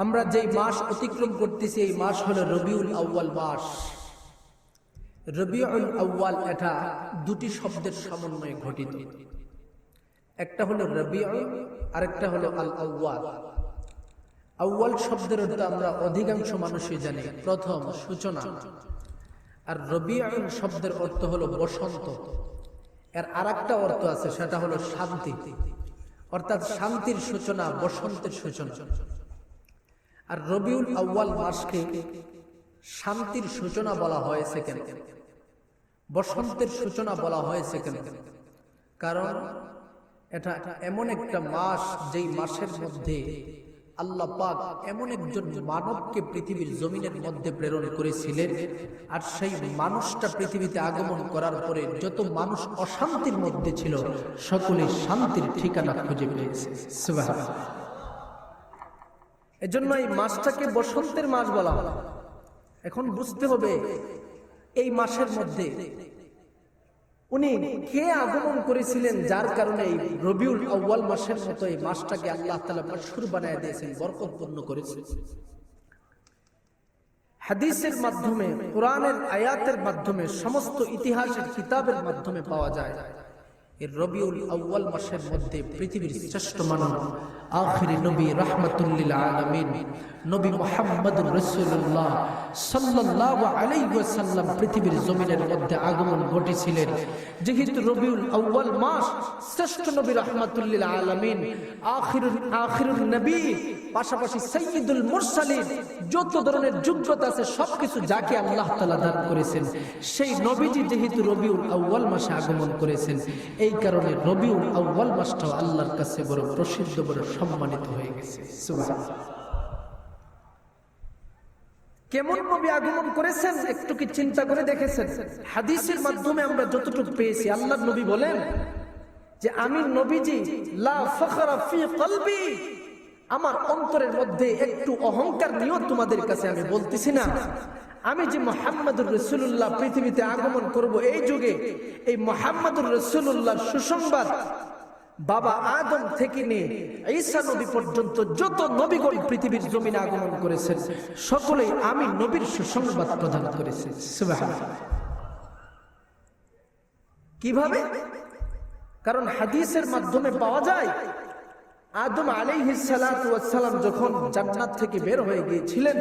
আমরা যেই মাস অতিক্রম করতেছি এই মাস হলো রবিউল আউয়াল মাস। রবিউল আউয়াল এটা দুটি শব্দের সমন্বয়ে গঠিত, একটা হলো রবিউল, আরেকটা হলো আল আউয়াল। আউয়াল শব্দের অর্থ আমরা অধিকাংশ মানুষই জানি প্রথম, সূচনা। আর রবিউল শব্দের অর্থ হলো বসন্ত। এর আরেকটা অর্থ আছে, সেটা হলো শান্তি, অর্থাৎ শান্তির সূচনা, বসন্তের সূচনা। আর রবিউল আউয়াল মাসকে শান্তির সূচনা বলা হয়েছে কেন, বসন্তের সূচনা বলা হয়েছে কেন? কারণ এটা এমন একটা মাস যেই মাসের মধ্যে আল্লাহ পাক এমন একজন মানবকে পৃথিবীর জমিনের মধ্যে প্রেরণ করেছিলেন, আর সেই মানুষটা পৃথিবীতে আগমন করার পরে যত মানুষ অশান্তির মধ্যে ছিল সকলে শান্তির ঠিকানা খুঁজে পেয়েছে। সুবহানাল্লাহ। এজন্য এই মাসটাকে বসন্তের মাস বলা হয়। এখন বুঝতে হবে এই মাসের মধ্যে উনি কে আগমন করেছিলেন, যার কারণে এই রবিউল আউয়াল মাসের মতো এই মাসটাকে আল্লাহ তাআলা মাশহুর বানায় দিয়েছেন, বরকতপূর্ণ করেছেন। হাদিসের মাধ্যমে, কোরআনের আয়াতের মাধ্যমে, সমস্ত ইতিহাসের কিতাবের মাধ্যমে পাওয়া যায় এই রবিউল আউয়াল মাসের মধ্যে পৃথিবীর শ্রেষ্ঠ মানব, আখিরি নবী, রাহমাতুল লিল আলামিন নবী মুহাম্মদুর রাসূলুল্লাহ সাল্লাল্লাহু আলাইহি ওয়াসাল্লাম পৃথিবীর জমিনের মধ্যে আগমন ঘটেছিলেন। যেহেতু রবিউল আউয়াল মাস, শ্রেষ্ঠ নবী রাহমাতুল লিল আলামিন, আখিরুন নবী, পাশাপাশি সাইয়্যিদুল মুরসালিন, যত ধরনের যোগ্যতা আছে সবকিছু যাকে আল্লাহ তাআলা দান করেছেন, সেই নবীজি যেহেতু রবিউল আউয়াল মাসে আগমন করেছেন, এই কারণে রবিউল আউয়াল মাসটাও আল্লাহর কাছে বড় প্রসিদ্ধ, বড় সম্মানিত হয়ে গেছে। সুবহানাল্লাহ। কেমন নবী আগমন করেছেন একটু কি চিন্তা করে দেখেছেন? হাদিসের মাধ্যমে আমরা যতটুকু পেয়েছি, আল্লাহর নবী বলেন যে আমি নবীজি লা ফখরা ফি কলবি, আমার অন্তরের মধ্যে একটু অহংকার নিয়েও তোমাদের কাছে আমি বলতেছি না। আমি যে মুহাম্মদুর রাসূলুল্লাহ পৃথিবীতে আগমন করব এই যুগে, এই মুহাম্মদুর রাসূলুল্লাহর সুসংবাদ বাবা আদম থেকে নিয়ে ঈসা নবী পর্যন্ত যত নবীগণ পৃথিবীর জমিনে আগমন করেছেন সকলেই আমি নবীর সুসংবাদ প্রদান করেছি। সুবহানাল্লাহ। কিভাবে? কারণ হাদিসের মাধ্যমে পাওয়া যায় আদম আলাইহিস সালাতু ওয়াস সালাম যখন জান্নাত থেকে বের হয়ে গিয়েছিলেন,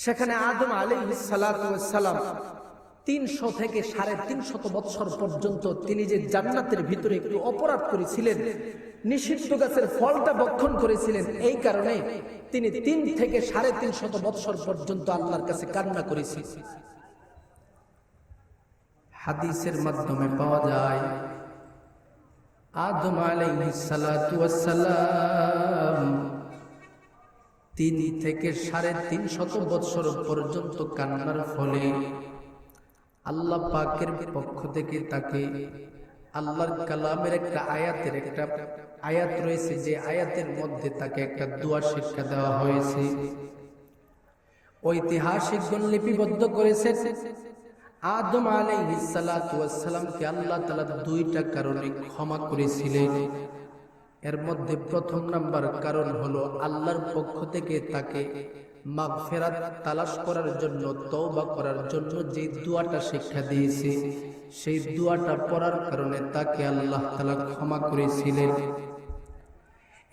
সেখানে আদম আলাইহিস সালাতু ওয়াস সালাম 300 থেকে 350 বছর পর্যন্ত তিনি যে জান্নাতের ভিতরে একটু অপরাধ করেছিলেন, নিষিদ্ধ গাছের ফলটা ভক্ষণ করেছিলেন, এই কারণে তিনি 3 থেকে 350 বছর পর্যন্ত আল্লাহর কাছে কান্না করেছেন। হাদিসের মাধ্যমে পাওয়া যায় আদম আলাইহিস সালাতু ওয়াস সালাম 3 থেকে 350 বছর পর্যন্ত কান্নার ফলে আল্লাহ পাকের পক্ষ থেকে তাকে আল্লাহর কালামের একটা আয়াত রয়েছে, যে আয়াতের মধ্যে তাকে একটা দোয়া শিক্ষা দেওয়া হয়েছে। ঐতিহাসিকগণ লিপিবদ্ধ করেছেন আদম আলাইহিস সালাতু ওয়াস সালামকে আল্লাহ তাআলা 2টা কারণে ক্ষমা করেছিলেন। এর মধ্যে প্রথম নাম্বার কারণ হলো আল্লাহর পক্ষ থেকে তাকে মাগফিরাত তালাশ করার জন্য, তওবা করার জন্য যে দোয়াটা শিক্ষা দিয়েছে, সেই দোয়াটা পড়ার কারণে তাকে আল্লাহ তাআলা ক্ষমা করেছিলেন।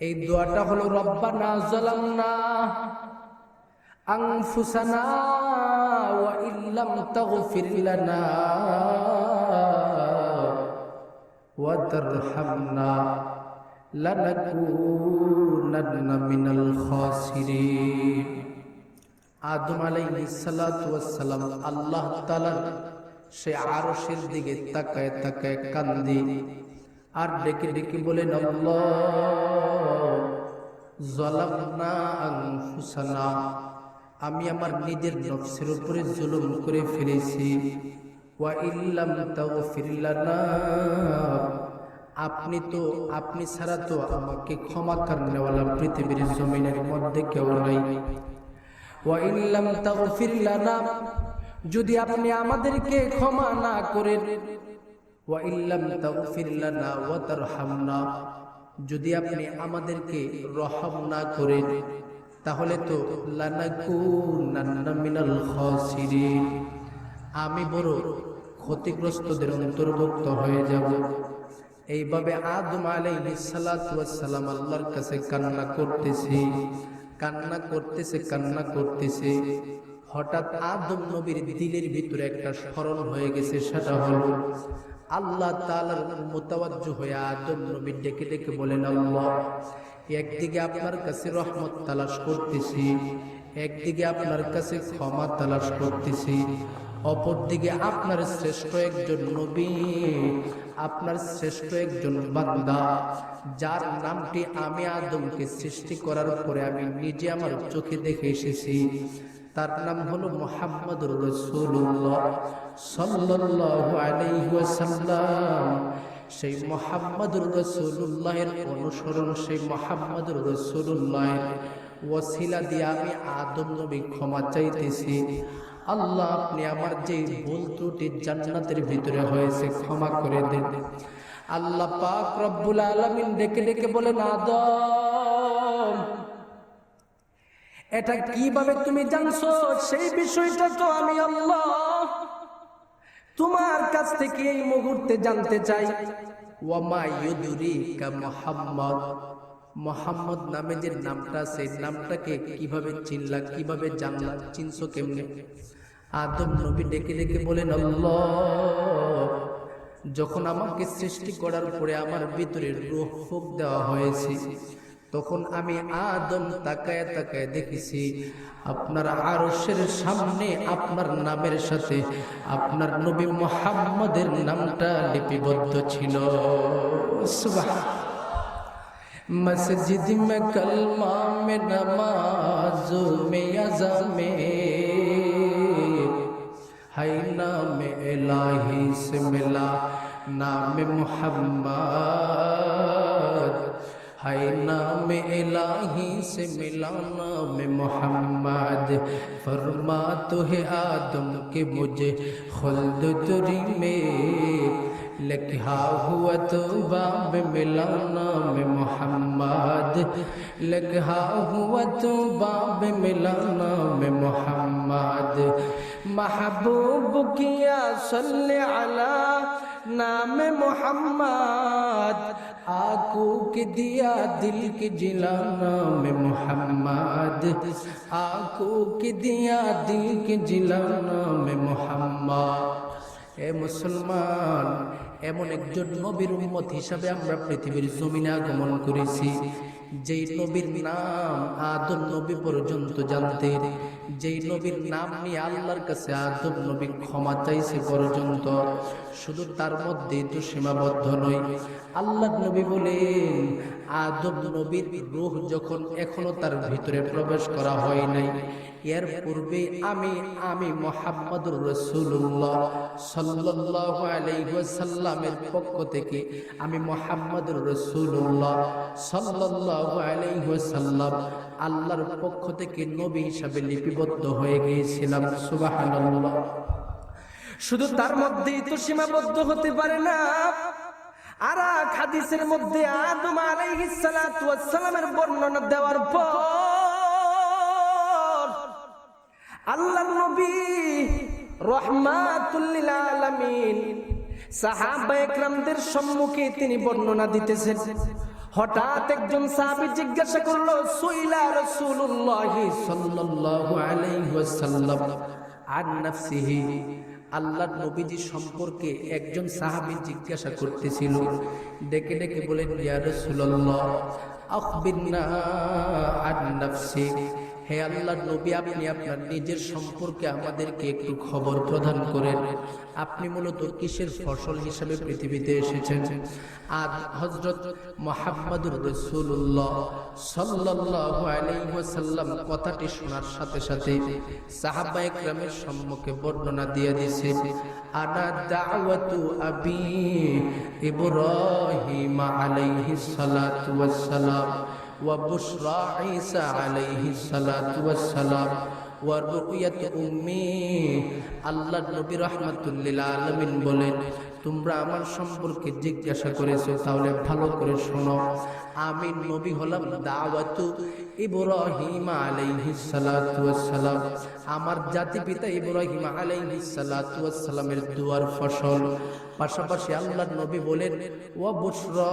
এই দোয়াটা হলো রব্বানা যালামনা আনফুসানা ওয়া ইল্লাম তাগফির লানা ওয়া তারহামনা লানাকুনান্না মিনাল খাসিরিন। আদম আলাইহিস সালাতু ওয়াস সালাম আল্লাহ তাআলার সেই আরশের দিকে তাকায় তাকায় কান্দে আর ডেকে ডেকে বলেন, আল্লাহ যালামনা আনফুসানা, আমি আমার নিজের নফসের উপরে জুলুম করে ফেলেছি। ওয়া ইল্লাম তাগফির লানা, আপনি ছাড়া তো আমাকে ক্ষমা করনেওয়ালা পৃথিবীর জমিনের মধ্যে কেউ নাই। ওয়া ইল্লাম তাগফির লানা, যদি আপনি আমাদেরকে ক্ষমা না করেন, ওয়া ইল্লাম তাগফির লানা ওয়া তারহামনা, যদি আপনি আমাদেরকে রহম না করেন, তাহলে তো লানাকুনান্না মিনাল খাসিরিন, আমি বড় ক্ষতিগ্রস্তদের অন্তর্ভুক্ত হয়ে যাব। এইভাবে আদম আলাইহিস সালাতু ওয়াস সালাম আল্লাহর কাছে কান্না করতেছে। হঠাৎ আদম নবীর দিলের ভিতরে একটা স্মরণ হয়ে গেছে, সেটা হলো আল্লাহ তাআলার মুতাওয়াজ্জু হয়ে আদম নবী ডেকে ডেকে বলেন, আল্লাহ, একদিকে আপনার কাছে রহমত তালাশ করতেছি, একদিকে আপনার কাছে ক্ষমা তালাশ করতেছি, অপরদিকে আপনার শ্রেষ্ঠ একজন নবী, আপনার শ্রেষ্ঠ একজন বান্দা, যার নামটি আমি আদমকে সৃষ্টি করার পরে আমি নিজে আমার চোখে দেখে এসেছি, তার নাম হলো মুহাম্মদুর রাসূলুল্লাহ সাল্লাল্লাহু আলাইহি ওয়াসাল্লাম। সেই মুহাম্মদুর রাসূলুল্লাহের অনুসরণ, সেই মুহাম্মদুর রাসূলুল্লাহের ওয়াসিলা দিয়ে আমি আদম নবী ক্ষমা চাইতেছি। আল্লাহ, আপনি আমার যে ভুল ত্রুটি জান্নাতের ভিতরে হয়েছে ক্ষমা করে দেন। আল্লাহ পাক রব্বুল আলামিন ডেকে ডেকে বলেন, আদম, এটা কিভাবে তুমি জানছো? সেই বিষয়টা তো আমি আল্লাহ তোমার কাছ থেকে এই মুহূর্তে জানতে চাই। ওয়ামা ইউদরিকা মুহাম্মদ, মুহাম্মদ নামে যে নামটা, সেই নামটাকে কিভাবে চিনলা, কিভাবে জানলা, চিনছো কেমনে? আদম নবী ডেকে ডেকে বলেন, আল্লাহ, যখন আমাকে সৃষ্টি করার পরে আমার ভিতরে রূহ ফুঁক দেওয়া হয়েছে, তখন আমি আদম তাকায় তাকায় দেখেছি আপনার আরশের সামনে আপনার নামের সাথে আপনার নবী মুহাম্মদের নামটা লিপিবদ্ধ ছিল। সুবহান। मस्जिद में कलमा में नमाजों में अज़ा में है नाम इलाही से मिला नाम मुहम्मद, है नाम इलाही से मिला नाम मुहम्मद। फरमाते है आदम के मुझे खुल्द तुरी में लिखा हुआ तो बाब मिला नाम मुहम्मद, लिखा हुआ तो बाब मिला नाम मुहम्मद। महबूब किया सल्ले अला नाम मुहम्मद, आंखों के दिया दिल के जिला नाम मुहम्मद, आंखों के दिया दिल के जिला नाम मुहम्मद। এ মুসলমান, এমন একজন নবীর উম্মত হিসাবে আমরা পৃথিবীর জমিনে আগমন করেছি, যেই নবীর নাম আদম নবী পর্যন্ত জানতেন, যেই নবীর নাম নিয়ে আল্লাহর কাছে আদম নবী ক্ষমা চাইছে পর্যন্ত। শুধু তার মধ্যে তো সীমাবদ্ধ নয়, আল্লাহ নবী বলেন, আদম নবীর রূহ যখন এখনো তার ভিতরে প্রবেশ করা হয় নাই, এর পূর্বে আমি মুহাম্মদুর রাসূলুল্লাহ সাল্লাল্লাহু আলাইহি ওয়াসাল্লামের পক্ষ থেকে আমি মুহাম্মদুর রাসূলুল্লাহ সাল্লাল্লাহু আলাইহি ওয়াসাল্লাম আল্লাহর পক্ষ থেকে নবী হিসাবে লিপিবদ্ধ হয়ে গিয়েছিলাম। সুবহানাল্লাহ। শুধু তার মধ্যেই তো সীমাবদ্ধ হতে পারে না, আর এক হাদিসের মধ্যে আদম আলাইহিস সালাতু ওয়াস সালামের বর্ণনা দেওয়ার পর আল্লাহর নবী রাহমাতুল লিল আলামিন সাহাবায়ে কেরামদের সম্মুখে তিনি বর্ণনা দিতেছেন। হঠাৎ একজন সাহাবী জিজ্ঞাসা করলো, সুইলা রাসূলুল্লাহ সাল্লাল্লাহু আলাইহি ওয়াসাল্লাম আন নাফসিহি, আল্লাহর নবীজি সম্পর্কে একজন সাহাবী জিজ্ঞাসা করতেছিল। ডেকে ডেকে বলেন, ইয়া রাসূলুল্লাহ আখবিরনা আন নাফসি, হে আল্লাহর নবী, আপনি আপনার নিজের সম্পর্কে আমাদেরকে একটু খবর প্রদান করেন। আপনি মূলত কিসের ফসল হিসেবে পৃথিবীতে এসেছেন? আর হযরত মুহাম্মদুর রাসূলুল্লাহ সাল্লাল্লাহু আলাইহি ওয়াসাল্লাম কথাটি শোনার সাথে সাথে সাহাবায়ে কেরামের সম্মুখে বর্ণনা দিয়ে দিয়েছে, আনা দাওয়াতু আবি ইব্রাহিম আলাইহিস সালাতু ওয়াস সালাম ওয়া বুশরা ঈসা আলাইহিস সালাতু ওয়াস সালাম ওয়া রুয়াতু উম্মি। আল্লাহর নবী রাহমাতুল লিল আলামিন বলেন, তোমরা আমার সম্পর্কে জিজ্ঞাসা করেছো, তাহলে ভালো করে শোনো। আমি নবী হলাম দাওয়াতু ইব্রাহিম আলাইহিস সালাতু ওয়াস সালাম, আমার জাতি পিতা ইব্রাহিম আলাইহিস সালাতু ওয়াস সালামের দুয়ার ফসল। পাশাপাশি আল্লাহর নবী বলেন, ওয়া বুশরা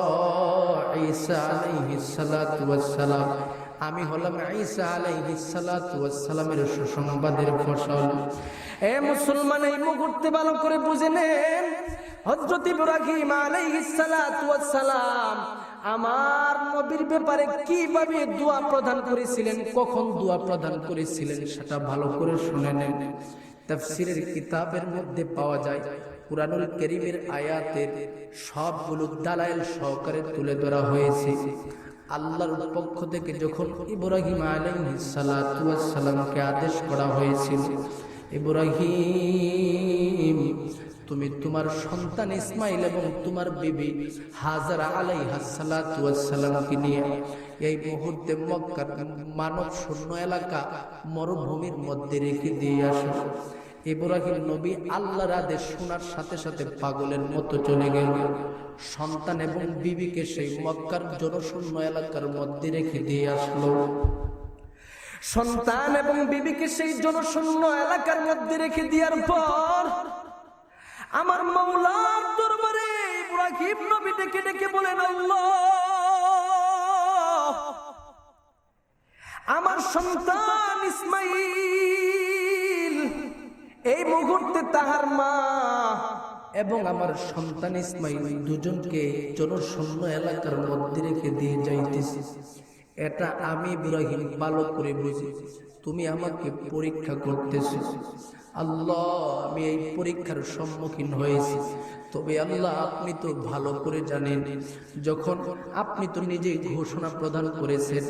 ঈসা আলাইহিস সালাতু ওয়াস সালাম, আমি হলাম ঈসা আলাইহিস সালাতু ওয়াস সালামের সুসংবাদের ফসল। এ মুসলমান, এই মুহূর্তে ভালো করে বুঝে নেন, হযরত ইব্রাহিম আলাইহিস সালাতু ওয়াস সালাম আমার নবীর ব্যাপারে কিভাবে দোয়া প্রদান করেছিলেন, কখন দোয়া প্রদান করেছিলেন, সেটা ভালো করে শুনে নেন। তাফসীরের কিতাবের মধ্যে পাওয়া যায়, কুরআনুল কারীমের আয়াতের সবগুলো দালাইল সহকারে তুলে ধরা হয়েছে। আল্লাহর পক্ষ থেকে যখন ইব্রাহিম আলাইহিস সালাতু ওয়াস সালামকে আদেশ করা হয়েছিল, ইব্রাহিম তুমি তোমার সন্তান ইসমাইল এবং তোমার বিবি হাজারা আলাইহাস সালাতু ওয়াস সালামকে নিয়ে এই মুহূর্তে মক্কার মানব শূন্য এলাকা মরুভূমির মধ্যে রেখে দিয়ে আসো। ইব্রাহিম নবী আল্লাহর আদেশ শোনার সাথে সাথে পাগলের মতো চলে গেল, সন্তান এবং বিবিকে সেই মক্কার জনশূন্য এলাকার মধ্যে রেখে দিয়ে আসলো। সন্তান এবং বিবিকে সেই জনশূন্য এলাকার মধ্যে রেখে দেওয়ার পর আমার মাওলার দরবারে ইব্রাহিম নবী ডেকে ডেকে বলেন, আল্লাহ, আমার সন্তান ইসমাইল এই মুহূর্তে তাহার মা এবং আমার সন্তান ইসমাইল দুজনকে জনশূন্য এলাকার মধ্যে রেখে দিয়ে যাইতেছি। এটা আমি ইব্রাহিম ভালো করে বুঝি, তুমি আমাকে পরীক্ষা করতেছো। আল্লাহ, আমি এই পরীক্ষার সম্মুখীন হয়েছি, তবে আল্লাহ আপনি তো ভালো করে জানেন, যখন আপনি তো নিজেই ঘোষণা প্রদান করেছেন,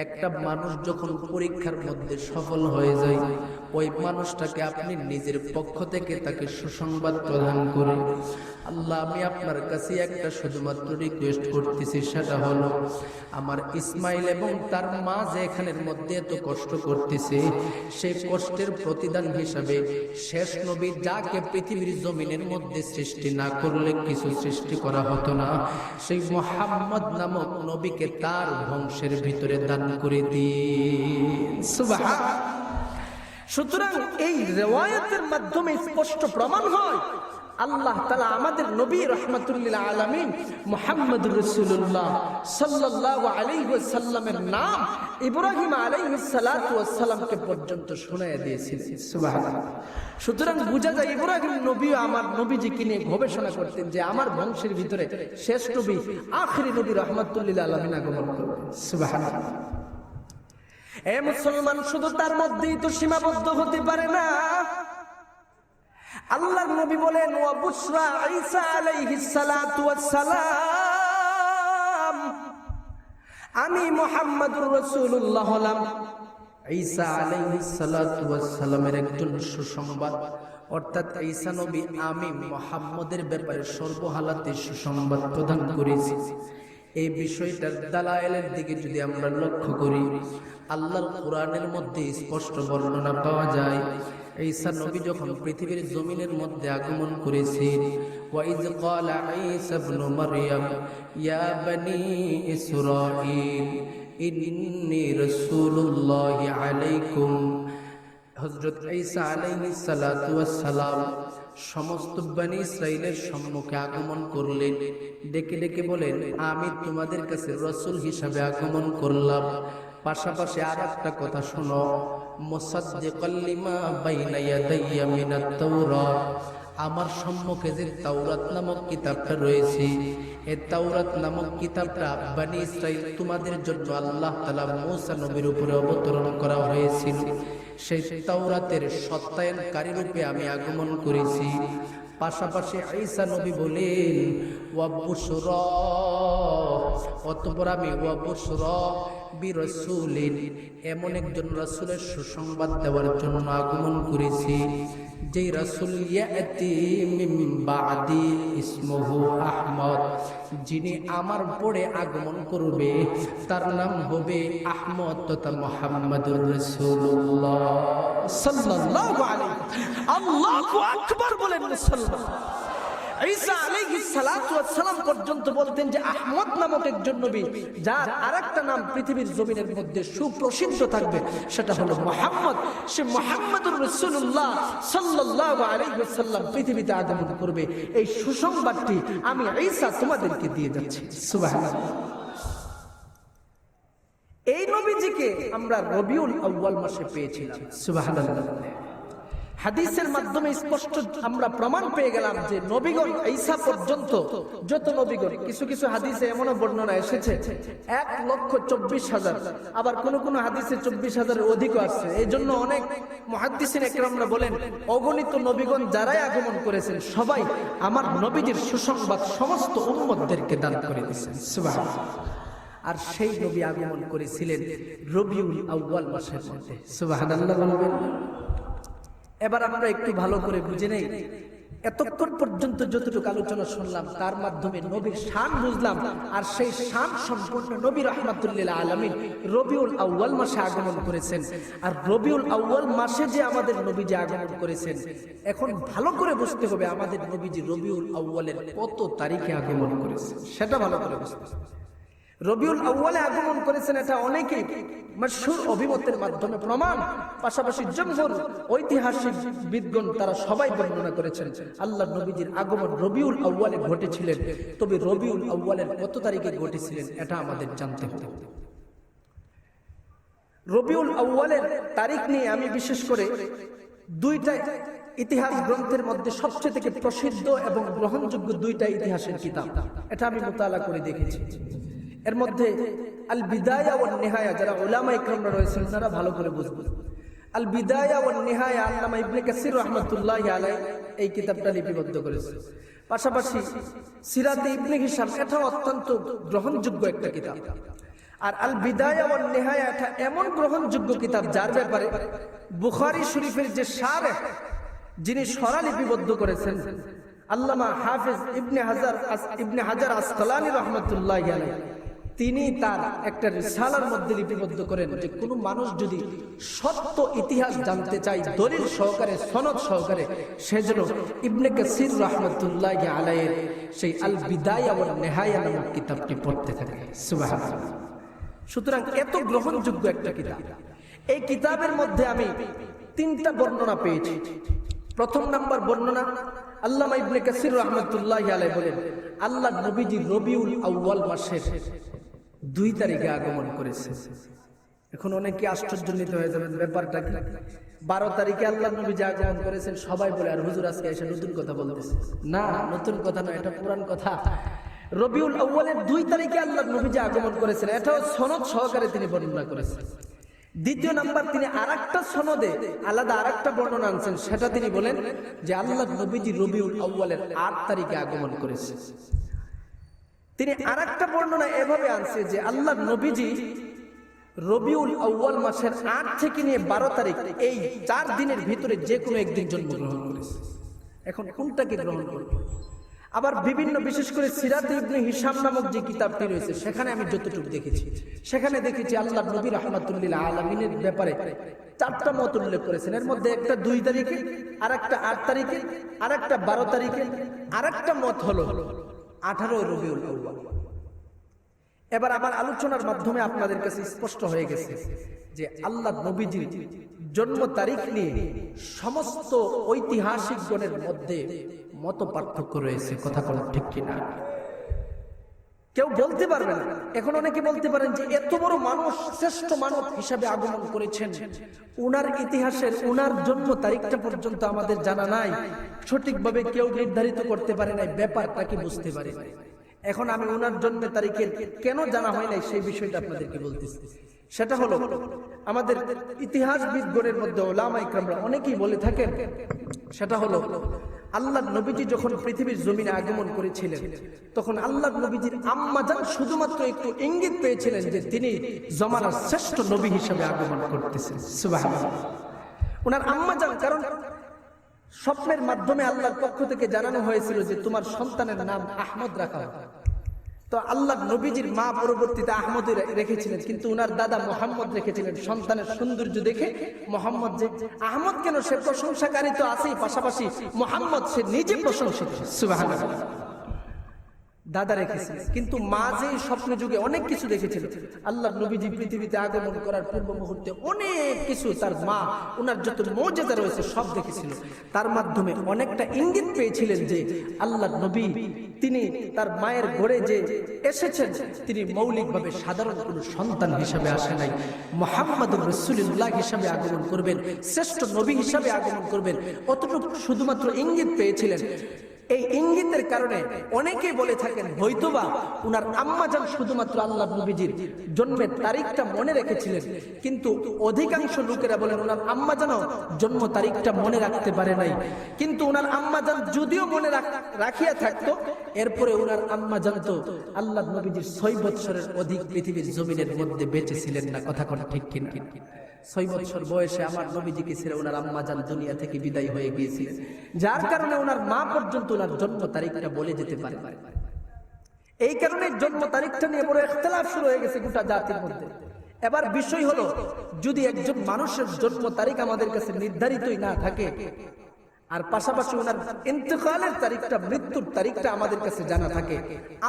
একটা মানুষ যখন পরীক্ষার মধ্যে সফল হয়ে যায়, ওই মানুষটাকে আপনি নিজের পক্ষ থেকে তাকে সুসংবাদ প্রদান করেন। আল্লাহ, আমি আপনার কাছে একটা শুধুমাত্র রিকোয়েস্ট করতেছি, সেটা হলো আমার ইসমাইল এবং তার মা যে এখানের মধ্যে এত কষ্ট করতেছে, সেই কষ্টের প্রতিদান হিসাবে শেষ নবী যাকে পৃথিবীর জমিনের মধ্যে সৃষ্টি না করলে কিছু সৃষ্টি করা হতো না, সেই মুহাম্মদ নামক নবীকে তার বংশের ভিতরে দান করে দিন। সুবহানাল্লাহ। সুতরাং এই রিওয়ায়াতের মাধ্যমে স্পষ্ট প্রমাণ হয় আল্লাহ তাআলা আমাদের নবী রাহমাতুল লিল আলামিন মুহাম্মদুর রাসূলুল্লাহ সাল্লাল্লাহু আলাইহি ওয়াসাল্লামের নাম ইব্রাহিম আলাইহিস সালাতু ওয়াস সালামকে পর্যন্ত শোনায় দিয়েছিলেন। সুবহানাল্লাহ। সুতরাং বোঝা যায় ইব্রাহিম নবীও আমার নবীজিকে নিয়ে গবেষণা করতেন যে আমার বংশের ভিতরে শেষ নবী, আখিরি নবী রাহমাতুল লিল আলামিন আগমন করবেন। সুবহানাল্লাহ। এ মুসলমান, শুধু তার মধ্যেই তো সীমাবদ্ধ হতে পারে না। আল্লাহর নবী বলেন, ওয়া বুশরা ঈসা আলাইহিস সালাতু ওয়াস সালাম, আমি মুহাম্মদুর রাসূলুল্লাহ হলাম ঈসা আলাইহিস সালাতু ওয়াস সালামের একজন সুসংবাদ। অর্থাৎ ঈসা নবী আমি মুহাম্মদের ব্যাপারে সর্বহালাতে সুসংবাদ প্রদান করেছি। এই বিষয়টার দালায়েলের দিকে যদি আমরা লক্ষ্য করি, আল্লাহর কোরআনের মধ্যে স্পষ্ট বর্ণনা পাওয়া যায়, ঈসা নবী যখন পৃথিবীর জমিনের মধ্যে আগমন করেছেন, ওয়াইজ ক্বালা ঈসা ইবনু মারইয়াম ইয়া বনি ইসরাঈল ইন্নী রাসূলুল্লাহি আলাইকুম, হযরত ঈসা আলাইহিস সালাতু ওয়াস সালাম সমস্ত বনি ইসরাইলের সম্মুখে আগমন করলেন, ডেকে ডেকে বলেন, আমি তোমাদের কাছে রাসূল হিসাবে আগমন করলাম। পাশাপাশি আর একটা কথা শোনো, মুসাদ্দিকাল লিমা বাইনা ইয়াদাইয়া মিনাত তাওরাত, আমার সম্মুখে যে তাওরাত নামক কিতাবটা রয়েছে, এই তাওরাত নামক কিতাবটা বনি ইসরাইল তোমাদের জন্য আল্লাহ তাআলা মূসা নবীর উপরে অবতরণ করা হয়েছিল, সেই তাওরাতের সত্যায়নকারী রূপে আমি আগমন করেছি। পাশাপাশি ঈসা নবী বলেন, ওয়া বুশরা অতঃপর আমি ওয়া বুশরা বিরাসূলিন, এমন একজন রাসূলের সুসংবাদ দেওয়ার জন্য আগমন করেছি, যেই রাসূল ইয়াতি মিন বাদি ইসমুহু আহমদ, যিনি আমার পরে আগমন করবে তার নাম হবে আহমদ তথা মুহাম্মাদুর রাসূলুল্লাহ সাল্লাল্লাহু আলাইহি। আল্লাহু আকবার বলেন মুসলমান। ঈসা আলাইহিস সালাতু ওয়াস সালাম পর্যন্ত বলতেন যে আহমদ নামক একজন নবী, যার আরেকটা নাম পৃথিবীর জমিনের মধ্যে সুপ্রসিদ্ধ থাকবে, সেটা হলো মুহাম্মদ। সে মুহাম্মাদুর রাসূলুল্লাহ সাল্লাল্লাহু আলাইহি ওয়াসাল্লাম পৃথিবীতে আগমন করবে, এই সুসংবাদটি আমি ঈসা তোমাদেরকে দিয়ে যাচ্ছি। সুবহানাল্লাহ। এই নবীজিকে আমরা রবিউল আউয়াল মাসে পেয়েছিলাম। সুবহানাল্লাহ। হাদিসের মাধ্যমে স্পষ্ট আমরা প্রমাণ পেয়ে গেলাম যে নবীগণ ঈসা পর্যন্ত যত নবীগণ, কিছু কিছু হাদিসে এমনও বর্ণনা এসেছে 1,24,000, আবার কোন কোন হাদিসে 24,000-এর অধিকও আছে। এই জন্য অনেক মুহাদ্দিসিন একরামরা বলেন অগণিত নবীগণ যারাই আগমন করেছেন সবাই আমার নবীজির সুসংবাদ সমস্ত উম্মতদেরকে দান করে দিয়েছেন। সুবহানাল্লাহ। আর সেই নবী আগমন করেছিলেন রবিউল আউয়াল মাসের মধ্যে। সুবহানাল্লাহ বলবেন। এবার আমরা একটু ভালো করে বুঝে নেই, এতক্ষণ পর্যন্ত যতটুকু আলোচনা শুনলাম তার মাধ্যমে নবীর শান বুঝলাম, আর সেই শান সম্পূর্ণ নবী রাহমাতুল লিল আলামিন রবিউল আউয়াল মাসে আগমন করেছেন। আর রবিউল আউয়াল মাসে যে আমাদের নবীজি আগমন করেছেন, এখন ভালো করে বুঝতে হবে আমাদের নবীজি রবিউল আউয়ালের কত তারিখে আগমন করেছেন, সেটা ভালো করে বুঝতে হবে। রবিউল আউয়ালে আগমন করেছেন এটা অনেকেই মাশহুর অভিমতের মাধ্যমে প্রমাণ, পাশাপাশি জমহুর ঐতিহাসিক বিদগণ তারা সবাই বর্ণনা করেছেন আল্লাহর নবীজির আগমন রবিউল আউয়ালে ঘটেছিলেন। তবে রবিউল আউয়ালের কত তারিখে ঘটেছিলেন এটা আমাদের জানতে হবে। রবিউল আউয়ালের তারিখ নিয়ে আমি বিশেষ করে দুইটা ইতিহাস গ্রন্থের মধ্যে সবচেয়ে থেকে প্রসিদ্ধ এবং গ্রহণযোগ্য দুইটা ইতিহাসের কিতাব, এটা আমি মুতালা করে দেখেছি। এর মধ্যে আল বিদায়া ওয়ান নিহায়া, যারা উলামা ইকরামরা রয়েছেন তারা ভালো করে বুঝবেন। আল বিদায়া ওয়ান নিহায়া আল্লামা ইবনে কাসির রাহমাতুল্লাহি আলাইহি এই কিতাবটা লিপিবদ্ধ করেছেন। পাশাপাশি সিরাতে ইবনে হিশাম, এটাও অত্যন্ত গ্রহণযোগ্য একটা কিতাব। আর আল বিদায়া ওয়ান নিহায়া এটা এমন গ্রহণযোগ্য কিতাব যার ব্যাপারে বুখারী শরীফের যে শারহ, যিনি সরা লিপিবদ্ধ করেছেন আল্লামা হাফেজ ইবনে হাজার আসকালানী রাহমাতুল্লাহি আলাইহি, তিনি তার একটা রিসালার মধ্যে লিপিবদ্ধ করেন যে কোনো মানুষ যদি সত্য ইতিহাস জানতে চায় দলিল সহকারে, সনদ সহকারে, সেজন্য ইবনে কাসির রাহমাতুল্লাহি আলাইহির সেই আল বিদায়া ওয়ান নিহায়া নামক কিতাবটি পড়তে থাকে। সুবহানাল্লাহ। সুতরাং এত গ্রহণযোগ্য একটা কিতাব, এই কিতাবের মধ্যে আমি তিনটা বর্ণনা পেয়েছি। প্রথম নাম্বার বর্ণনা আল্লামা ইবনে কাসির রাহমাতুল্লাহি আলাইহি বলেন আল্লাহ নবীজি রবিউল আউয়াল মাসের 2 তারিখে আগমন করেছে। এখন অনেকে আশ্চর্যান্বিত হয়ে যাবেন, ব্যাপারটা কি? 12 তারিখে আল্লাহ নবীজি আগমন করেছেন, সবাই বলে আর হুজুর আজকে এসে নতুন কথা বলতেছে। না, নতুন কথা নয়, এটা পুরান কথা। রবিউল আউয়ালের 2 তারিখে আল্লাহ নবীজি আগমন করেছেন, এটাও সনদ সহকারে তিনি বর্ণনা করেছেন। দ্বিতীয় নাম্বার, তিনি আরেকটা সনদে আলাদা আরেকটা বর্ণনা আনছেন, সেটা তিনি বলেন যে আল্লাহ নবীজি রবিউল আউয়ালের 8 তারিখে আগমন করেছে। তিনি আরেকটা বর্ণনা এভাবে আনছে যে আল্লাহ নবীজি রবিউল আউয়াল মাসের 8 থেকে নিয়ে 12 তারিখ, এই 4 দিনের ভিতরে যে কোনো একদিন জন্মগ্রহণ করেছে। এখন কোনটাকে গ্রহণ করবে? আবার বিভিন্ন, বিশেষ করে সিরাতে ইবনে হিশাম নামক যে কিতাবটি রয়েছে সেখানে আমি যতটুকু দেখেছি, সেখানে দেখেছি আল্লাহ নবী রাহমাতুল লিল আলামিনের ব্যাপারে 4টা মত উল্লেখ করেছেন। এর মধ্যে একটা 2 তারিখে, আরেকটা 8 তারিখে, আরেকটা 12 তারিখে, আরেকটা মত হলো 18 রবিউল আউয়াল। এবার আমার আলোচনার মাধ্যমে আপনাদের কাছে স্পষ্ট হয়ে গেছে যে আল্লাহ নবীজির জন্ম তারিখ নিয়ে সমস্ত ঐতিহাসিক গণের মধ্যে মত পার্থক্য রয়েছে। কথা বলা ঠিক কিনা? কেউ বলতে পারবে না। এখন অনেকে বলতে পারেন যে এত বড় মানুষ, শ্রেষ্ঠ মানব হিসাবে আগমন করেছেন, উনার ইতিহাসের, উনার জন্ম তারিখটা পর্যন্ত আমাদের জানা নাই, সঠিকভাবে কেউ নির্ধারিত করতে পারে নাই, ব্যাপারটা কি বুঝতে পারে নাই। এখন আমি উনার জন্ম তারিখের কেন জানা হয় নাই সেই বিষয়টা আপনাদেরকে বলতেছি। সেটা হলো, আমাদের ইতিহাসবিদগণের মধ্যে উলামা ইকরামরা অনেকেই বলে থাকেন, সেটা হলো আল্লাহর নবীজি যখন পৃথিবীর জমিনে আগমন করেছিলেন তখন আল্লাহর নবীজির আম্মাজান শুধুমাত্র একটু ইঙ্গিত পেয়েছিলেন যে তিনি জমানার শ্রেষ্ঠ নবী হিসেবে আগমন করতেছেন। সুবহানাল্লাহ। ওনার আম্মাজান, কারণ স্বপ্নের মাধ্যমে আল্লাহর পক্ষ থেকে জানানো হয়েছিল যে তোমার সন্তানের নাম আহমদ রাখা হবে। তো আল্লাহ নবীজির মা পরবর্তীতে আহমদ রেখেছিলেন, কিন্তু উনার দাদা মোহাম্মদ রেখেছিলেন। সন্তানের সৌন্দর্য দেখে মোহাম্মদ যে আহমদ কেন, সে প্রশংসাকারী তো আছেই, পাশাপাশি মোহাম্মদ সে নিজে প্রশংসিত। সুবহানাল্লাহ। দাদা রেখেছিলেন, কিন্তু মা যে স্বপ্ন যুগে অনেক কিছু দেখেছিল। আল্লাহ নবীজি পৃথিবীতে আগমন করার পূর্ব মুহূর্তে অনেক কিছু তার মা, ওনার যত মর্যাদা রয়েছে সব দেখেছিল। তার মাধ্যমে অনেকটা ইঙ্গিত পেয়েছিলেন যে আল্লাহ নবী তিনি তার মায়ের ঘরে যে এসেছেন তিনি মৌলিকভাবে সাধারণ কোনো সন্তান হিসাবে আসে নাই, মুহাম্মদুর রাসূলুল্লাহ হিসাবে আগমন করবেন, শ্রেষ্ঠ নবী হিসাবে আগমন করবেন, অতটুকু শুধুমাত্র ইঙ্গিত পেয়েছিলেন। এই ইঙ্গিতের কারণে অনেকেই বলে থাকেন হয়তোবা উনার আম্মাজান শুধুমাত্র আল্লাহ নবীজির জন্মের তারিখটা মনে রেখেছিলেন, কিন্তু অধিকাংশ লোকেরা বলেন উনার আম্মাজানও জন্ম তারিখটা মনে রাখতে পারে নাই। কিন্তু উনার আম্মাজান যদিও মনে রাখিয়া থাকতো, এরপরে উনার আম্মাজান তো আল্লাহ নবীজির 6 বছরের অধিক পৃথিবীর জমিনের মধ্যে বেঁচে ছিলেন না। কথা কোন ঠিক কিনা? 6 বছর বয়সে আমার নবীজিকে ছেড়ে ওনার আম্মাজান দুনিয়া থেকে বিদায় হয়ে গিয়েছিলেন, যার কারণে ওনার মা পর্যন্ত ওনার জন্ম তারিখটা বলে যেতে পারে। এই কারণে জন্ম তারিখটা নিয়ে বড় ইখতিলাফ শুরু হয়ে গেছে গোটা জাতির মধ্যে। এবার বিষয় হলো, যদি একজন মানুষের জন্ম তারিখ আমাদের কাছে নির্ধারিতই না থাকে, আর পাশাপাশি ওনার ইন্তেকালের তারিখটা, মৃত্যুর তারিখটা আমাদের কাছে জানা থাকে,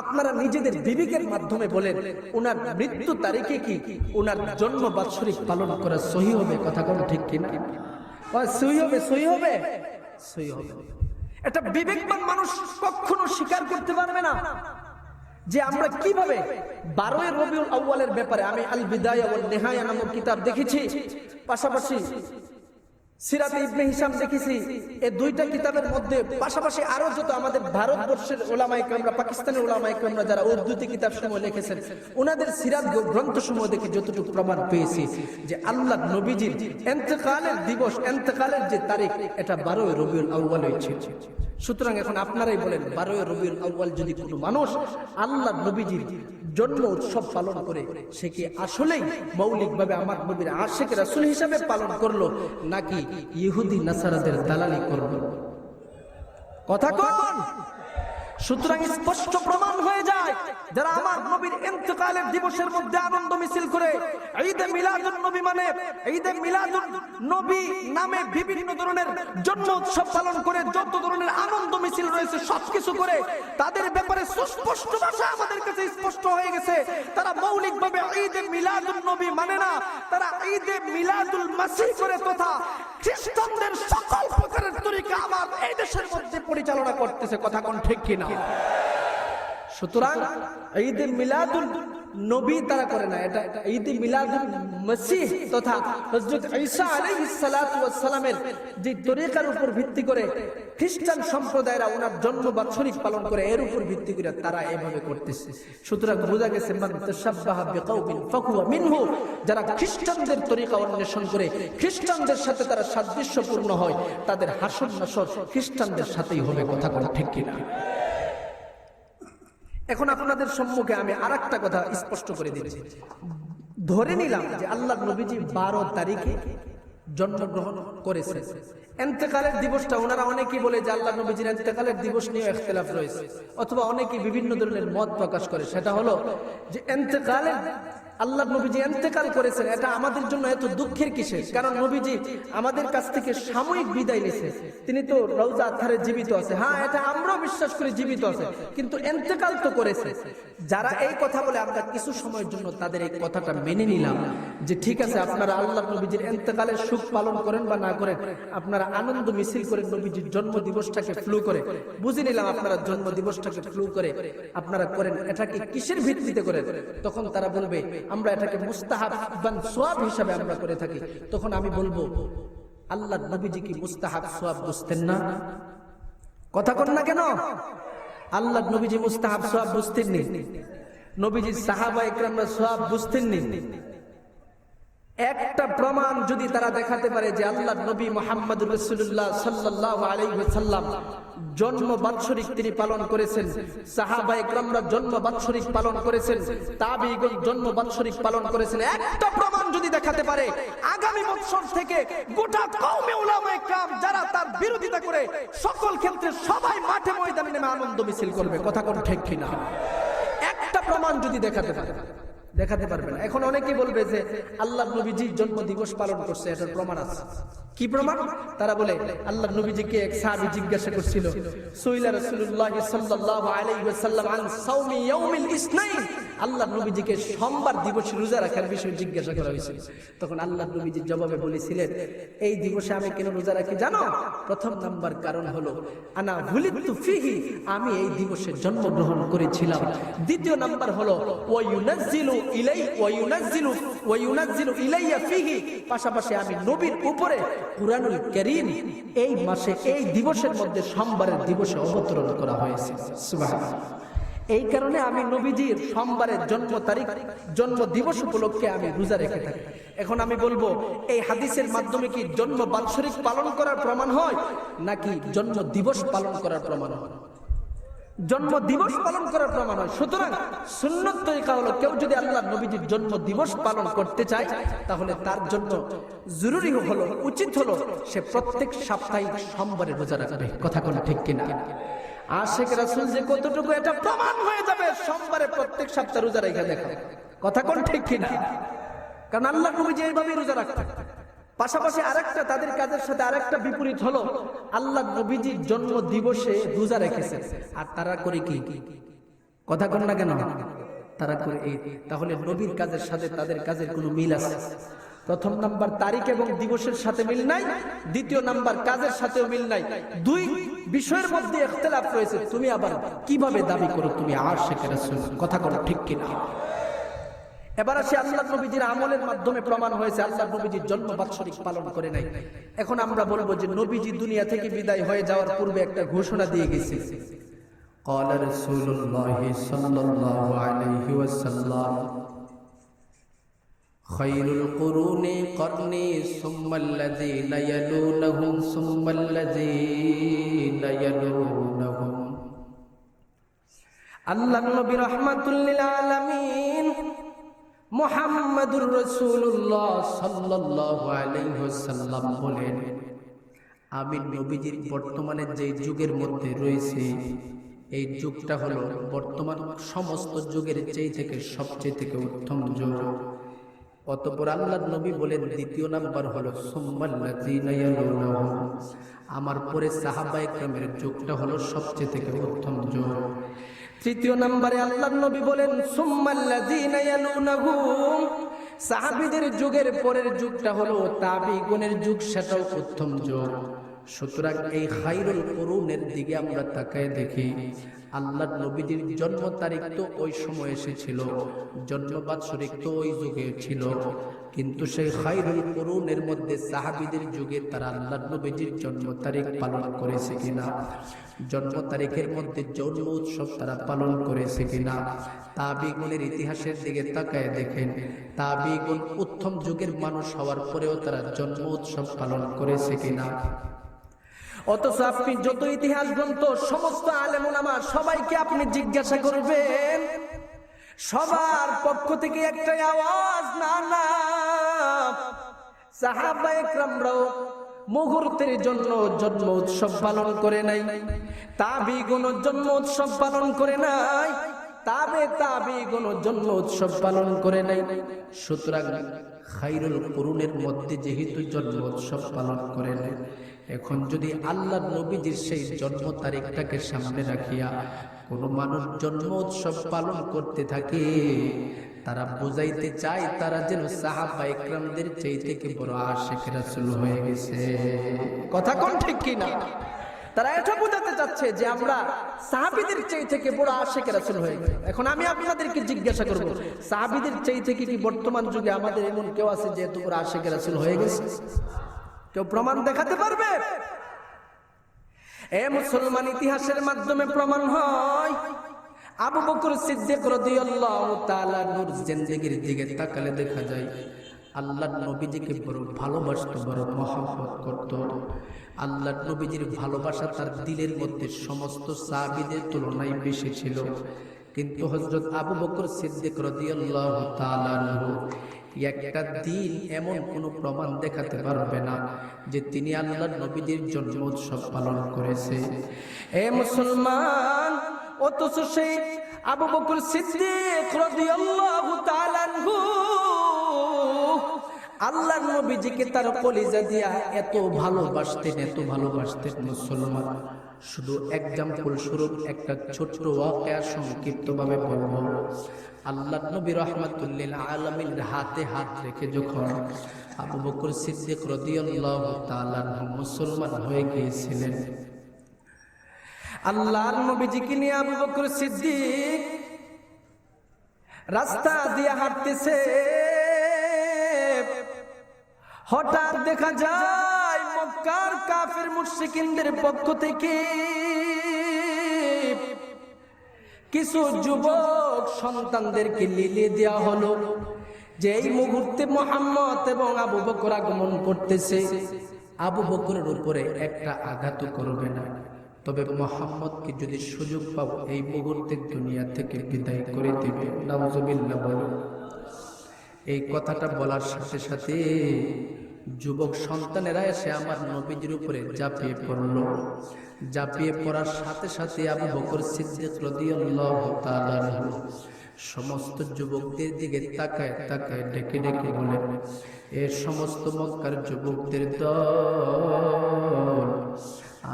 আপনারা নিজেদের বিবেকের মাধ্যমে বলেন ওনার মৃত্যু তারিখে কি ওনার জন্ম বাৎসরিক পালন করা সহি হবে? কথা কোন ঠিক কিনা? সহি হবে, সহি হবে, সহি হবে। এটা বিবেকবান মানুষ কখনো স্বীকার করতে পারবে না যে আমরা কিভাবে 12 রবিউল আউয়ালের ব্যাপারে, আমি আল বিদায়া ওয়ান নিহায়া নামক কিতাব দেখেছি, পাশাপাশি সিরাতে ইবনে হিশাম দেখেছি। এই দুইটা কিতাবের মধ্যে পাশাপাশি আরো যত আমাদের ভারতবর্ষের ওলামায়ে কেরামরা, পাকিস্তানের ওলামায়ে কেরামরা যারা উর্দুতে কিতাব সমূহ লিখেছেন, ওনাদের সিরাত গ্রন্থ সমূহ দেখে যতটুকু প্রমাণ পেয়েছি যে আল্লাহ নবীজির ইন্তেকালের দিবস, ইন্তেকালের যে তারিখ, এটা 12 রবিউল আউয়াল ছিল। সুতরাং এখন আপনারাই বলেন, 12 রবিউল আউয়াল যদি কোনো মানুষ আল্লাহ নবীজির জন্ম উৎসব পালন করে, সে কি আসলেই মৌলিকভাবে আমার নবীর আশিক রাসূল হিসাবে পালন করলো, নাকি ইহুদি নাসারাদের দালালি করলো? কথা কোন? সুতরাং স্পষ্ট প্রমাণ হয়ে যায়, যারা আমার নবীর ইন্তেকালের দিবসের মধ্যে আনন্দ মিছিল করে, ঈদে মিলাদুন নবী মানে ঈদে মিলাদুন নবী নামে বিভিন্ন ধরনের জন্ম উৎসব পালন করে, যত ধরনের আনন্দ মিছিল রয়েছে সবকিছু করে, তাদের ব্যাপারে সুস্পষ্ট ভাষা আমাদের কাছে স্পষ্ট হয়ে গেছে, তারা মৌলিকভাবে ঈদে মিলাদুন নবী মানে না, তারা ঈদে মিলাদুল মাসিহ করে, তথা খ্রিস্টানদের সকল প্রকারের তরিকা আমার এই দেশের মধ্যে পরিচালনা করতেছে। কথা কোন ঠিক কিনা? সুতরাং ঈদে মিলাদুল নবী তারা করে না, এটা ঈদে মিলাদুল মাসিহ তথা হযরত ঈসা আলাইহিস সালাতু ওয়াস সালামের যে তরিকার উপর ভিত্তি করে খ্রিস্টান সম্প্রদায়রা ওনার জন্ম বাৎসরিক পালন করে, এর উপর ভিত্তি করে তারা এইভাবে করতেছে। সুতরাং বোঝা গেছে মান তাশাব্বাহা বিকাউমিন ফাহুয়া মিনহু, যারা খ্রিস্টানদের তরিকা অন্বেষণ করে, খ্রিস্টানদের সাথে তারা সাদৃশ্যপূর্ণ হয়, তাদের হাসর নাসর খ্রিস্টানদের সাথেই হবে। কথা কোন ঠিক কিনা? এখন আপনাদের সম্মুখে আমি আরেকটা কথা স্পষ্ট করে দিচ্ছি। ধরে নিলাম যে আল্লাহ নবীজি 12 তারিখে জন্মগ্রহণ করেছে, ইন্তেকালের দিবসটা ওনারা অনেকেই বলে যে আল্লাহ নবীজির ইন্তেকালের দিবস নিয়ে ইখতিলাফ রয়েছে, অথবা অনেকেই বিভিন্ন ধরনের মত প্রকাশ করে। সেটা হলো যে ইন্তেকালের আল্লাহ নবীজি ইন্তেকাল করেছেন, এটা আমাদের জন্য এত দুঃখের কিসের? কারণ নবীজি আমাদের কাছ থেকে সাময়িক বিদায় নিয়েছে, তিনি তো রওজা আতহারে জীবিত আছে। হ্যাঁ, এটা আমরাও বিশ্বাস করি জীবিত আছে, কিন্তু ইন্তেকাল তো করেছে। যারা এই কথা বলে, আমরা কিছু সময়ের জন্য তাদের এই কথাটা মেনে নিলাম যে ঠিক আছে, আপনারা আল্লাহ নবীজির ইন্তেকালের সুখ পালন করেন বা না করেন, আপনারা আনন্দ মিছিল করেন, নবীজির জন্ম দিবসটাকে ফ্লু করে, বুঝে নিলাম আপনারা জন্ম দিবসটাকে ফ্লু করে আপনারা করেন, এটাকে কিসের ভিত্তিতে করেন? তখন তারা বলবে আমরা এটাকে মুস্তাহাব বান সওয়াব হিসাবে আমরা করে থাকি। তখন আমি বলবো আল্লাহ নবীজি কি মুস্তাহাব সওয়াব বুঝতেন না? কথা কোন না কেন? আল্লাহ নবীজি মুস্তাহাব সওয়াব বুঝতেন নি? নবীজি সাহাবা ইকরামরা সওয়াব বুঝতেন নি? একটা প্রমাণ যদি তারা দেখাতে পারে যে আল্লাহর নবী মুহাম্মদুর রাসূলুল্লাহ সাল্লাল্লাহু আলাইহি ওয়াসাল্লাম জন্ম বাৎসরিক তিনি পালন করেছেন, সাহাবায়ে কেরামরা জন্ম বাৎসরিক পালন করেছেন, তাবিঈগণ জন্ম বাৎসরিক পালন করেছেন, একটা প্রমাণ যদি দেখাতে পারে, আগামী বছর থেকে গোটা কওমে উলামায়ে কেরাম যারা তার বিরোধিতা করে সকল ক্ষেত্রে সবাই মাঠে ময়দানে নেমে আনন্দ মিছিল করবে। কথা কোন ঠিক কিনা? একটা প্রমাণ যদি দেখাতে পারবে না। এখন অনেকেই বলবে যে আল্লাহর নবীজি জন্ম দিবস পালন করছে, এটার প্রমাণ আছে। কি প্রমাণ? তারা বলে আল্লাহর নবীজিকে এক সাহাবী জিজ্ঞাসা করছিল, সুইলা রাসূলুল্লাহ সাল্লাল্লাহু আলাইহি ওয়াসাল্লাম আন সাওমি ইয়াউমিল ইসনাইন, আল্লাহর নবীজিকে সোমবার দিবসে রোজা রাখার বিষয়ে জিজ্ঞাসা করা হয়েছিল। তখন আল্লাহর নবীজি জবাবে বলেছিলেন, এই দিবসে আমি কেন রোজা রাখি জানো? প্রথম নাম্বার কারণ হলো আনা বুলিতু ফিহি, আমি এই দিবসে জন্মগ্রহণ করেছিলাম। দ্বিতীয় নাম্বার হলো ওয়া ইউনাজ্জিলু ইলাইয়া ফিহি, পাশাপাশি আমি নবীর উপরে কুরআনুল কারীম এই মাসে এই দিবসের মধ্যে সোমবারের দিবসে অবতরণ করা হয়েছে। সুবহানাল্লাহ। এই কারণে আমি নবীজির সোমবারের জন্ম তারিখ জন্ম দিবস উপলক্ষে আমি রোজা রেখে থাকি। এখন আমি বলবো এই হাদিসের মাধ্যমে কি জন্ম বাৎসরিক পালন করার প্রমাণ হয় নাকি জন্ম দিবস পালন করার প্রমাণ হয়? জন্ম দিবস পালন করার প্রমাণ হয়। সুতরাং সুন্নত তরিকা হলো কেউ যদি আল্লাহর নবীজির জন্ম দিবস পালন করতে চায় তাহলে তার জন্য জরুরি হলো, উচিত হলো সে প্রত্যেক সাপ্তাহিক সোমবারে রোজা রাখবে। কথা কোন ঠিক কিনা? আশিক রাসূল যে কতটুকু এটা প্রমাণ হয়ে যাবে সোমবারে প্রত্যেক সপ্তাহে রোজা রেখে দেখা। কথা কোন ঠিক কিনা? কারণ আল্লাহর নবী যে এইভাবে রোজা রাখতেন। পাশাপাশি আরেকটা তাদের কাজের সাথে আরেকটা বিপরীত হলো আল্লাহর নবীজির জন্ম দিবসে রোজা রেখেছে আর তারা করে কি? কথা কোন না কেন? তারা করে এই। তাহলে নবীর কাজের সাথে তাদের কাজের কোনো মিল আছে? প্রথম নাম্বার তারিখ এবং দিবসের সাথে মিল নাই, দ্বিতীয় নাম্বার কাজের সাথেও মিল নাই। দুই বিষয়ের মধ্যে ইখতিলাফ রয়েছে। তুমি আবার কিভাবে দাবি করো তুমি আশিক রাসূল? কথা কোন ঠিক কিনা? এবার আসে আল্লাহর নবীজির আমলের মাধ্যমে প্রমাণ হয়েছে আল্লাহর নবীজির জন্ম বাৎসরিক পালন করে নাই। এখন আমরা বলবো যে নবীজি দুনিয়া থেকে বিদায় হয়ে যাওয়ার পূর্বে একটা ঘোষণা দিয়ে গেছে, ক্বালা রাসূলুল্লাহ সাল্লাল্লাহু আলাইহি ওয়াসাল্লাম খায়রুল কুরুনি করনি সুম্মাল্লাযীনা ইয়ালুনহুম সুম্মাল্লাযীনা ইয়ালুনহুম। আল্লাহর নবী রাহমাতুল লিল আলামিন মুহাম্মাদুর রাসূলুল্লাহ সাল্লাল্লাহু আলাইহি ওয়াসাল্লাম বলেন, আমি নবীজির বর্তমানে যে যুগের মধ্যে রয়েছে এই যুগটা হলো বর্তমান সমস্ত যুগের চেয়ে থেকে সবচেয়ে থেকে উত্তম যুগ। অতঃপর আল্লাহর নবী বলেন দ্বিতীয় নাম্বার হলো সুম্মাল্লাযীনা ইয়ালুনহুম, আমার পরে সাহাবায়ে কেরামের যুগটা হলো সবচেয়ে থেকে উত্তম যুগ। তৃতীয় নম্বরে আল্লাহর নবী বলেন সুম্মাল্লাযীনা ইয়ালুনহুম, সাহাবীদের যুগের পরের যুগটা হলো তাবিঈগণের যুগ, সেটাও উত্তম যুগ। সুতরাং এই খায়রুল কুরুনের দিকে আমরা তাকায় দেখি আল্লাহর নবীজির জন্ম তারিখ তো ওই সময় এসেছিল, জন্ম বাৎসরিক তো ওই যুগে ছিল, কিন্তু সেই খায়রুল কুরুনের মধ্যে সাহাবীদের যুগে তারা আল্লাহর নবীজির জন্ম তারিখ পালন করেছে কিনা, জন্ম তারিখের মধ্যে জন্ম উৎসব তারা পালন করেছে কিনা। তাবিঈগণের ইতিহাসের দিকে তাকায় দেখেন তাবিঈগণ উত্তম যুগের মানুষ হওয়ার পরেও তারা জন্ম উৎসব পালন করেছে কিনা। অথচ আপনি যত ইতিহাস গ্রন্থ সমস্ত আলেম উলামা সবাইকে আপনি জিজ্ঞাসা করবেন, সবার পক্ষ থেকে একটাই আওয়াজ, না না, সাহাবায়ে কেরামরাও মুহূর্তের জন্য জন্ম উৎসব পালন করে নাই, তাবিঈগণ জন্ম উৎসব পালন করে নাই, তাবিঈগণ জন্ম উৎসব পালন করে নাই। সুতরাং খায়রুল কুরুনের মধ্যে যেহেতু জন্ম উৎসব পালন করে নাই, এখন যদি আল্লাহর নবীজির সেই জন্ম তারিখটাকে সামনে রাখিয়া কোনো মানুষ জন্ম উৎসব পালন করতে থাকে, তারা বুঝাইতে চায় তারা যেন সাহাবায়ে কেরামদের চাইতে কি বড় আশিক রাসূল হয়ে গেছে। কথা কোন ঠিক কিনা? তারা এটা বোঝাতে চাচ্ছে যে আমরা সাহাবীদের চাই থেকে বড় আশিক রাসূল হয়ে গেছে। এখন আমি আপনাদেরকে জিজ্ঞাসা করব, সাহাবীদের চাই থেকে কি বর্তমান যুগে আমাদের এমন কেউ আছে যে এত বড় আশিক রাসূল হয়ে গেছে? কেউ প্রমাণ দেখাতে পারবে? এ মুসলমান, ইতিহাসের মাধ্যমে প্রমাণ হয় আবু বকর সিদ্দিক রাদিয়াল্লাহু তাআলা নূর জিন্দেগীর দিকে তাকালে দেখা যায় আল্লাহর নবীজিকে বড় ভালোবাসতো, বড় মহব্বত করত। আল্লাহর নবীজির ভালোবাসা তার দিলের মধ্যে সমস্ত সাহাবীদের তুলনায় বেশি ছিল। কিন্তু হযরত আবু বকর সিদ্দিক রাদিয়াল্লাহু তাআলা আনহু একটা দিন এমন কোনো প্রমাণ দেখাতে পারবে না যে তিনি আল্লাহর নবীজির জন্ম উৎসব পালন করেছে। এ মুসলমান, অথচ সেই আবু বকর সিদ্দিক রাদিয়াল্লাহু তাআলা আনহু আল্লাহর নবীজিকে তার কলিজা দিয়া এত ভালোবাসতেন, এত ভালোবাসতেন। মুসলমান, শুধু এক্সাম্পল স্বরূপ একটা ছোট্ট ওয়াকিয়া সংক্ষিপ্তভাবে বলবো। আল্লাহর নবী রাহমাতুল্লিল আলামিনের হাতে হাত রেখে যখন আবু বকর সিদ্দিক রাদিয়াল্লাহু তাআলা মুসলমান হয়ে গিয়েছিলেন, আল্লাহর নবীজিকে নিয়ে আবু বকর সিদ্দিক রাস্তা দিয়ে হাঁটতেছে। হঠাৎ দেখা যায় মক্কার কাফের মুশরিকিনদের পক্ষ থেকে কিছু যুবক সন্তানদেরকে লিলিয়ে দেওয়া হলো যে এই মুহূর্তে মুহাম্মদ এবং আবু বকর আগমন করতেছে। আবু বকরের উপরে একটা আঘাত করবে না, তবে মুহাম্মদকে যদি সুযোগ পাও এই মুহূর্তে দুনিয়া থেকে বিদায় করে দেবে। নাউজুবিল্লাহ বলো। এই কথাটা বলার সাথে সাথে যুবক সন্তানেরা এসে আমার নবীজির উপরে ঝাঁপিয়ে পড়ল। ঝাঁপিয়ে পড়ার সাথে সাথে আবু বকর সিদ্দিক রাদিয়াল্লাহু তাআলা সমস্ত যুবকদের দিকে তাকায় তাকায় ডেকে ডেকে বলেন, এর সমস্ত মক্কার যুবকদের দল,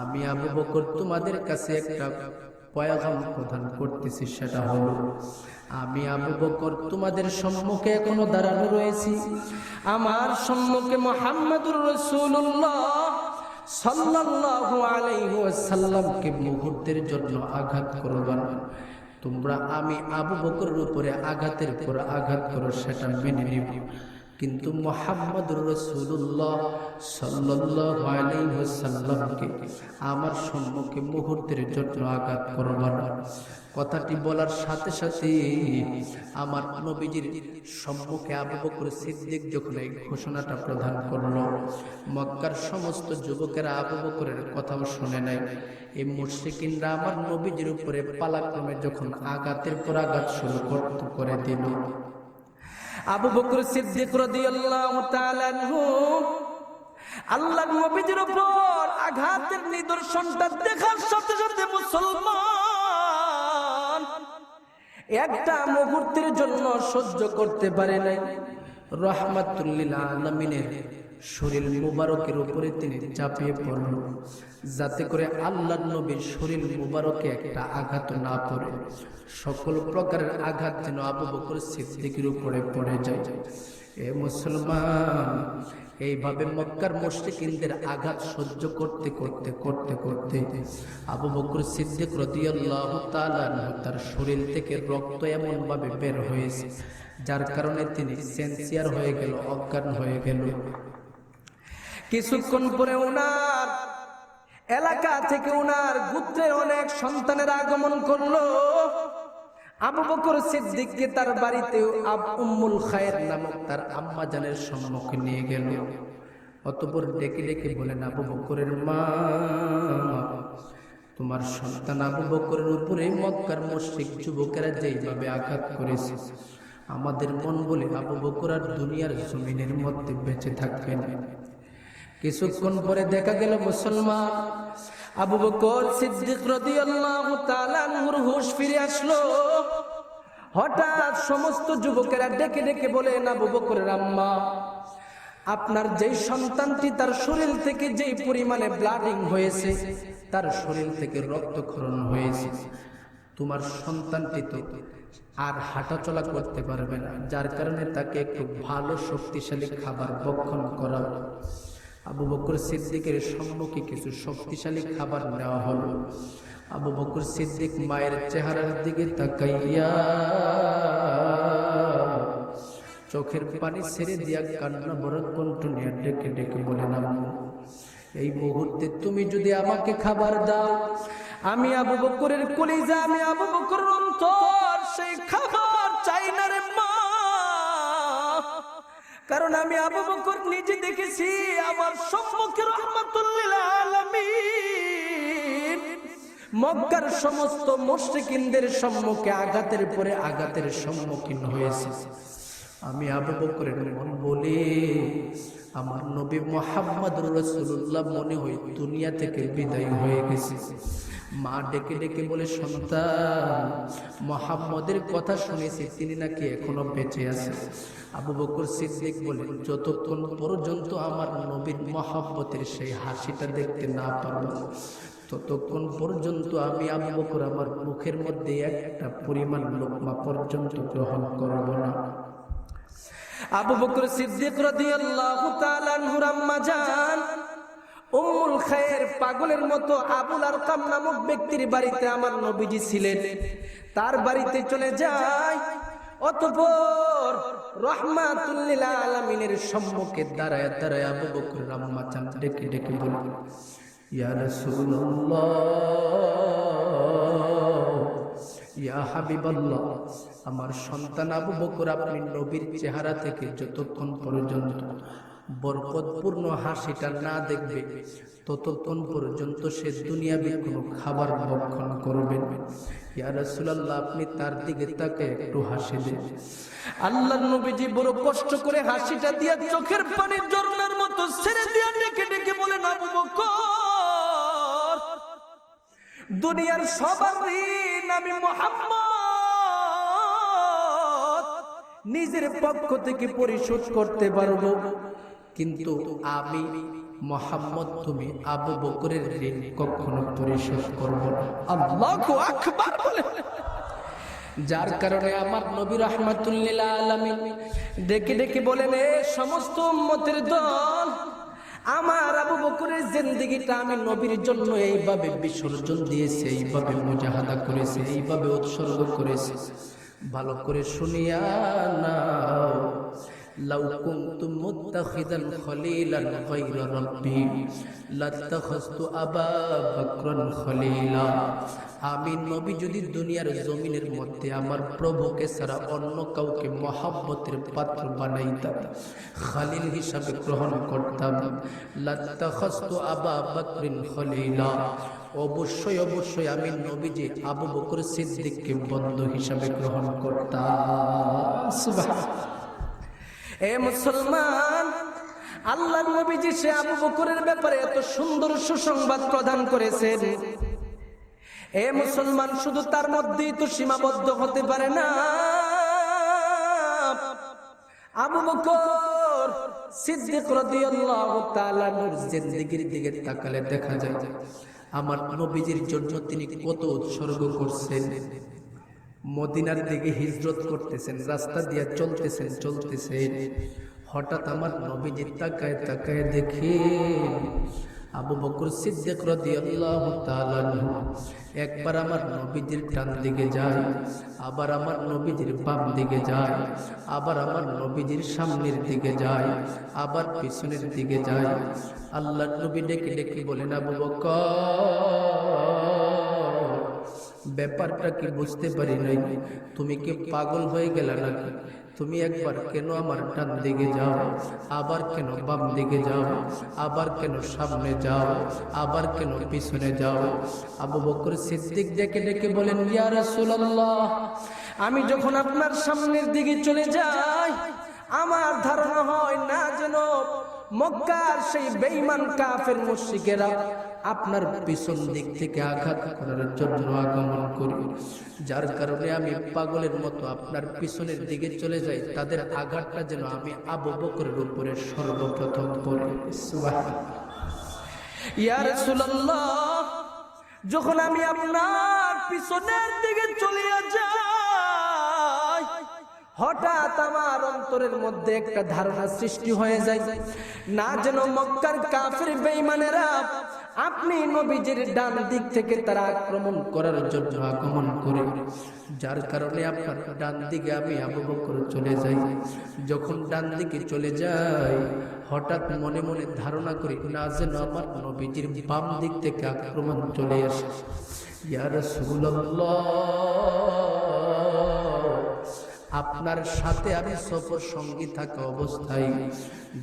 আমি আবু বকর তোমাদের কাছে একটা পয়গাম প্রদান করতেছি। সেটা হলো, আমি আবু বকর তোমাদের সম্মুখে এখনো দাঁড়ানো রয়েছি। আমার সম্মুখে মুহাম্মদুর রাসূলুল্লাহ সাল্লাল্লাহু আলাইহি ওয়াসাল্লামকে মুহূর্তের জন্য আঘাত করবা না। তোমরা আমি আবু বকরের উপরে আঘাতের পর আঘাত করো, সেটা মেনে নিব, কিন্তু মুহাম্মদুর রাসূলুল্লাহ সাল্লাল্লাহু আলাইহি ওয়াসাল্লামকে আমার সম্মুখে মুহূর্তের জন্য আঘাত করবা না। কথাটি বলার সাথে সাথে আমার নবীজির সম্মুখে আবু বকর সিদ্দিক যখন এই ঘোষণাটা প্রদান করলো, মক্কার সমস্ত যুবকেরা আবু বকরের কথাও শুনে নাই। এই মুশরিকিনরা আমার নবীজির উপরে পালাক্রমে যখন আঘাতের পর আঘাত শুরু করে দিল, আবু বকর সিদ্দিক রাদিয়াল্লাহু তাআলা আনহু আল্লাহর নবীজির উপর আঘাতের নিদর্শনটা দেখার সাথে সাথে মুসলমান একটা মুহূর্তের জন্য সহ্য করতে পারে নাই। রাহমাতুল লিল আলামিনের শরীর মুবারকের উপরে তিনি ঝাঁপিয়ে পড়ল, যাতে করে আল্লাহর নবীর শরীর মুবারকে একটা আঘাত না পড়ে। সকল প্রকারের আঘাত যেন আবু বকর সিদ্দিকের উপরে পড়ে যায়। এ মুসলমান, এইভাবে মক্কার মুশরিকিনদের আঘাত সহ্য করতে করতে করতে করতে আবু বকর সিদ্দিক রাদিয়াল্লাহু তাআলা তার শরীর থেকে রক্ত এমন ভাবে বের হয়েছে যার কারণে তিনি সেন্সিয়ার হয়ে গেল, অজ্ঞান হয়ে গেল। কিছুক্ষণ পরে ওনার এলাকা থেকে ওনার গোত্রের অনেক সন্তানের আগমন করলো। আবু বকর সিদ্দিককে তার বাড়িতে উম্মুল খায়ের নামক তার আম্মা জানের সম্মুখে নিয়ে গেল। অতঃপর ডেকে ডেকে বলেন, আবু বকরের মা, তোমার সন্তান আবু বকরের উপরে মক্কার মুশরিক যুবকেরা যেইভাবে আঘাত করেছে, আমাদের মন বলে আবু বকর আর দুনিয়ার জমিনের মধ্যে বেঁচে থাকবেন। কিছুক্ষণ পরে দেখা গেল মুসলমান আবু বকর সিদ্দিক রাদিয়াল্লাহু তাআলা আনহুর হুঁশ ফিরে আসলো। হঠাৎ সমস্ত যুবকেরা ডেকে ডেকে বলেন, আবু বকরের আম্মা, আপনার যেই সন্তানটি তার শরীর থেকে যেই পরিমাণে ব্লাডিং হয়েছে, তার শরীর থেকে রক্তক্ষরণ হয়েছে, তোমার সন্তানটি তো আর হাঁটাচলা করতে পারবে না, যার কারণে তাকে একটু ভালো শক্তিশালী খাবার ভক্ষণ করা। আবু বকর সিদ্দিকের সম্মুখে কিছু শক্তিশালী খাবার নেওয়া হলো। আবু বকর সিদ্দিক মায়ের চেহারার দিকে তাকাইয়া চোখের পানি ছেড়ে দিয়া কান্না ভরা কণ্ঠ নিয়ে ডেকে ডেকে বলেন, আম্মু, এই মুহূর্তে তুমি যদি আমাকে খাবার দাও, আমি আবু বকরের কলিজা, আমি আবু বকরের অন্তর সেই খাবার চাই না রে মা। কারণ আমি আবু বকর নিজে দেখেছি আমার সম্মুখে রাহমাতুল লিল আলামিন মক্কার সমস্ত মুশরিকিনদের সম্মুখে আঘাতের পরে আঘাতের সম্মুখীন হয়েছে। আমি আবু বকরের মন বলে আমার নবী মুহাম্মদুর রাসূলুল্লাহ মনে হয় দুনিয়া থেকে বিদায় হয়ে গেছে। মা ডেকে ডেকে বলে, সন্তান, মুহাম্মদের কথা শুনেছি তিনি নাকি এখনো বেঁচে আছে। আবু বকর সিদ্দিক বলেন, যতক্ষণ পর্যন্ত আমার নবীর মুহাব্বতের সেই হাসিটা দেখতে না পারবো ততক্ষণ পর্যন্ত আমি আবু বকর আমার মুখের মধ্যে একটা পরিমাণ লোকমা পর্যন্ত গ্রহণ করব না। আবু বকর সিদ্দিক রাদিয়াল্লাহু তাআলা আনহুর আম্মা জান উম্মুল খায়ের পাগলের মতো আবুল আরকাম নামক ব্যক্তির বাড়িতে আমার নবীজি ছিলেন। তার বাড়িতে চলে যায়, অতঃপর রাহমাতুল লিল আলামিনের সম্মুখে দাঁড়ায় দাঁড়ায় আবু বকরের আম্মা জান ডেকে ডেকে বলেন, ইয়া রাসূলুল্লাহ, ইয়া হাবিবাল্লাহ, আমার সন্তান আবু বকর আপনি নবীর চেহারা থেকে যতক্ষণ পর্যন্ত বরকতপূর্ণ হাসিটা না দেখবে ততক্ষণ পর্যন্ত সে দুনিয়াবি কোনো খাবার ভক্ষণ করবেন। ইয়া রাসূলুল্লাহ, আপনি তার দিকে তাকায় একটু হাসি দেন। আল্লাহর নবীজি বড় কষ্ট করে হাসিটা দিয়া চোখের পানি ঝরনার মতো ছেড়ে দিয়া ডেকে ডেকে বলেন, আবু বকর, দুনিয়ার সবার ঋণ আমি মুহাম্মদ নিজের পক্ষ থেকে পরিশোধ করতে পারবো, কিন্তু আমি মুহাম্মদ তুমি আবু বকরের ঋণ কখনো পরিশোধ করব না। আল্লাহু আকবার বলে। যার কারণে আমার নবী রাহমাতুল লিল আলামিন ডেকে ডেকে বলেন, এ সমস্ত উম্মতের দল, আমার আবু বকরের জিন্দেগিটা আমি নবীর জন্য এইভাবে বিসর্জন দিয়েছি, এইভাবে মুজাহাদা করেছি, এইভাবে উৎসর্গ করেছি। ভালো করে শুনিয়া নাও, লাউ কুনতুম মুত্তাখিদান খলিলান গায়রা রাব্বি লাত্তাখাযতু আবা বকরান খলিলা। আমি নবী যদি দুনিয়ার জমিনের মধ্যে আমার প্রভুকে ছাড়া অন্য কাউকে মহব্বতের পাত্র বানাইতাম, খলিল হিসাবে গ্রহণ করতাম, লাত্তাখাযতু আবা বকরিন খলিলা, অবশ্যই অবশ্যই আমি নবীজি আবু বকর সিদ্দিককে বন্ধু হিসাবে গ্রহণ করতাম। সুবহানাল্লাহ। এ মুসলমান, আল্লাহর নবীজি সে আবু বকরের ব্যাপারে এত সুন্দর সুসংবাদ প্রদান করেছেন। এ মুসলমান, শুধু তার মধ্যেই তো সীমাবদ্ধ হতে পারে না। আবু বকর সিদ্দিক রাদিয়াল্লাহু তাআলা নূর জিন্দেগীর দিকে তাকালে দেখা যায় আমার নবীজির জন্য তিনি কত উৎসর্গ করছেন। মদিনার দিকে হিজরত করতেছেন, রাস্তা দিয়ে চলতেছেন, হঠাৎ আমার নবীজি তাকায় তাকায় দেখে আবু বকর সিদ্দিক রাদিয়াল্লাহু তাআলা আনহু একবার আমার নবীজির ডান দিকে যায়, আবার আমার নবীজির বাম দিকে যায়, আবার আমার নবীজির সামনের দিকে যায়, আবার পিছনের দিকে যায়। আল্লাহর নবী ডেকে ডেকে বলেন, আবু বকর, ব্যাপারটা কি বুঝতে পারি নাই, তুমি কি পাগল হয়ে গেলে নাকি? তুমি একবার কেন আমার ডান দিকে যাও, আবার কেন বাম দিকে যাও, আবার কেন সামনে যাও, আবার কেন পিছনে যাও? আবু বকর সিদ্দিক ডেকে ডেকে বলেন, ইয়া রাসূলুল্লাহ, আমি যখন আপনার সামনের দিকে চলে যাই আমার ধারণা হয় না যেন মক্কার সেই বেঈমান কাফের মুশরিকেরা আপনার পিছন দিক থেকে আঘাত করার জন্য আগমন করি, যার কারণে আমি পাগলের মতো আপনার পিছনের দিকে চলে যাই, তাদের আঘাতটা যেন আমি আবু বকরের উপরে সর্বপ্রথম করি। সুবহানাল্লাহ। ইয়া রাসূলুল্লাহ, যখন আমি আপনার পিছনের দিকে চলে যাই হঠাৎ আমার অন্তরের মধ্যে একটা ধারণা সৃষ্টি হয়ে যায়, না যেন মক্কার কাফির বেঈমানেরা আপনি নবীজির ডান দিক থেকে তারা আক্রমণ করার জন্য আগমন করে, যার কারণে আপনার ডান দিকে আমি আবু বকর চলে যাই। যখন ডান দিকে চলে যাই হঠাৎ মনে মনে ধারণা করি, না যেন আমার নবীজির বাম দিক থেকে আক্রমণ চলে আসে। ইয়া রাসূলুল্লাহ, আপনার সাথে আমি সফর সঙ্গী থাকা অবস্থায়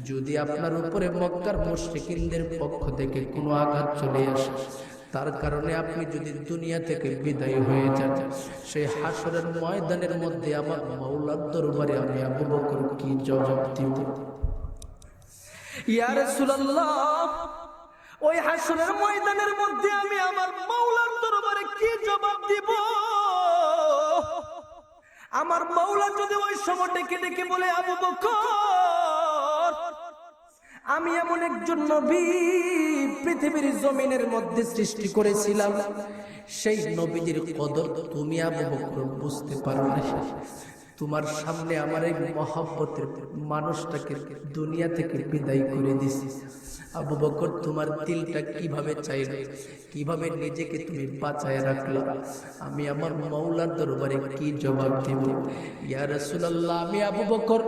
যদি আপনার উপরে মক্কার মুশরিকিনদের পক্ষ থেকে কোনো আঘাত চলে আসে, তার কারণে আপনি যদি দুনিয়া থেকে বিদায় হয়ে যান, সেই হাসরের ময়দানের মধ্যে আমার মাওলার দরবারে আমি আবু বকর কি জবাব দিব? ইয়া রাসূলুল্লাহ, ওই হাসরের ময়দানের মধ্যে আমি আমার মাওলার দরবারে কি জবাব দিব? আমার মাওলা যদি ওই সময় ডেকে ডেকে বলে, আবু বকর, আমি এমন একজন নবী পৃথিবীর জমিনের মধ্যে সৃষ্টি করেছিলাম, সেই নবীজির কদর তুমি আবু বকর বুঝতে পারো না। তোমার সামনে আমার এই মহব্বতের মানুষটাকে দুনিয়া থেকে বিদায় করে দিছি। আবু বকর, তোমার দিলটা কিভাবে চাইলে, কিভাবে নিজেকে তুমি বাঁচায় রাখলা, আমি আমার মাওলার দরবারে কি জবাব দেব? ইয়া রাসূলুল্লাহ, আমি আবু বকর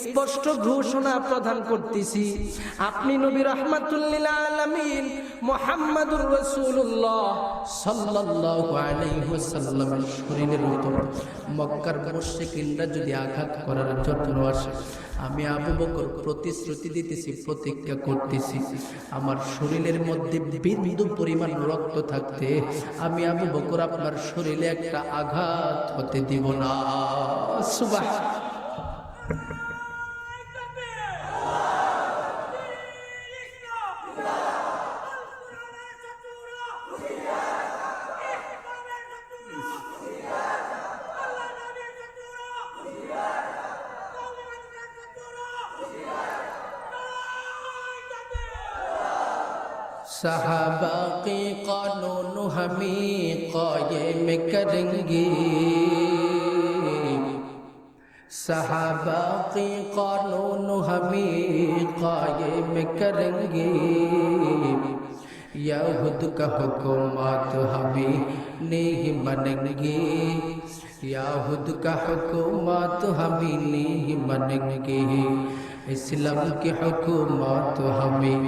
স্পষ্ট ঘোষণা প্রদান করতেছি, আপনি নবী রাহমাতুল লিল আলামিন মুহাম্মাদুর রাসূলুল্লাহ সাল্লাল্লাহু আলাইহি ওয়াসাল্লামের শরীরের উপর মক্কার মুশরিকিনরা যদি আঘাত করার জন্য আসে, আমি আবু বকর প্রতিশ্রুতি দিতেছি, প্রতিজ্ঞা করতেছি, আমার শরীরের মধ্যে বিন্দু পরিমাণ রক্ত থাকতে আমি আবু বকর আপনার শরীরে একটা আঘাত হতে দিব না। সুবহান। सहाबा के कानून हमें कायम करेंगे, सहाबा के कानून हमें कायम करेंगे, यहूद का हुकूमत हमें नहीं मानेंगे, यहूद का हुकूमत हमें नहीं मानेंगे, इस्लाम की हुकूमत हमें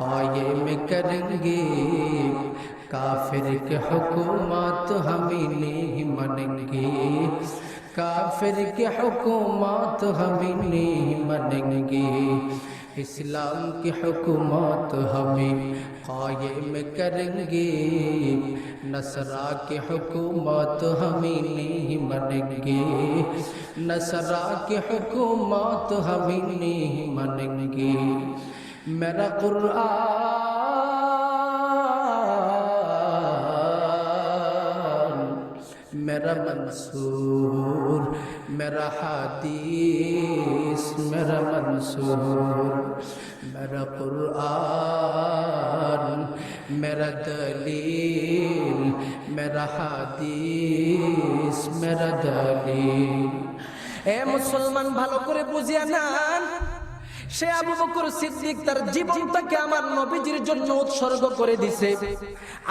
कायम करेंगे, काफिर के हुकूमत हमें नहीं मानेंगे, काफिर के हुकूमत हमें नहीं मानेंगे, इस्लाम की हुकूमत हमें कायम करेंगे, नसरा की हुकूमत हमें नहीं मानेंगे, नसरा की हुकूमत हमें नहीं मानेंगे। मेरा कुरान, मेरा मंसूर, मेरा हदीस, मेरा मंसूर, मेरा कुरान, मेरा दलील, मेरा हदीस, मेरा दलील। এ মুসলমান, ভালো করে বুঝিয়া নেন, সে আবু বকর সিদ্দিক তার জীবনটাকে আমার নবীজির জন্য উৎসর্গ করে দিছে।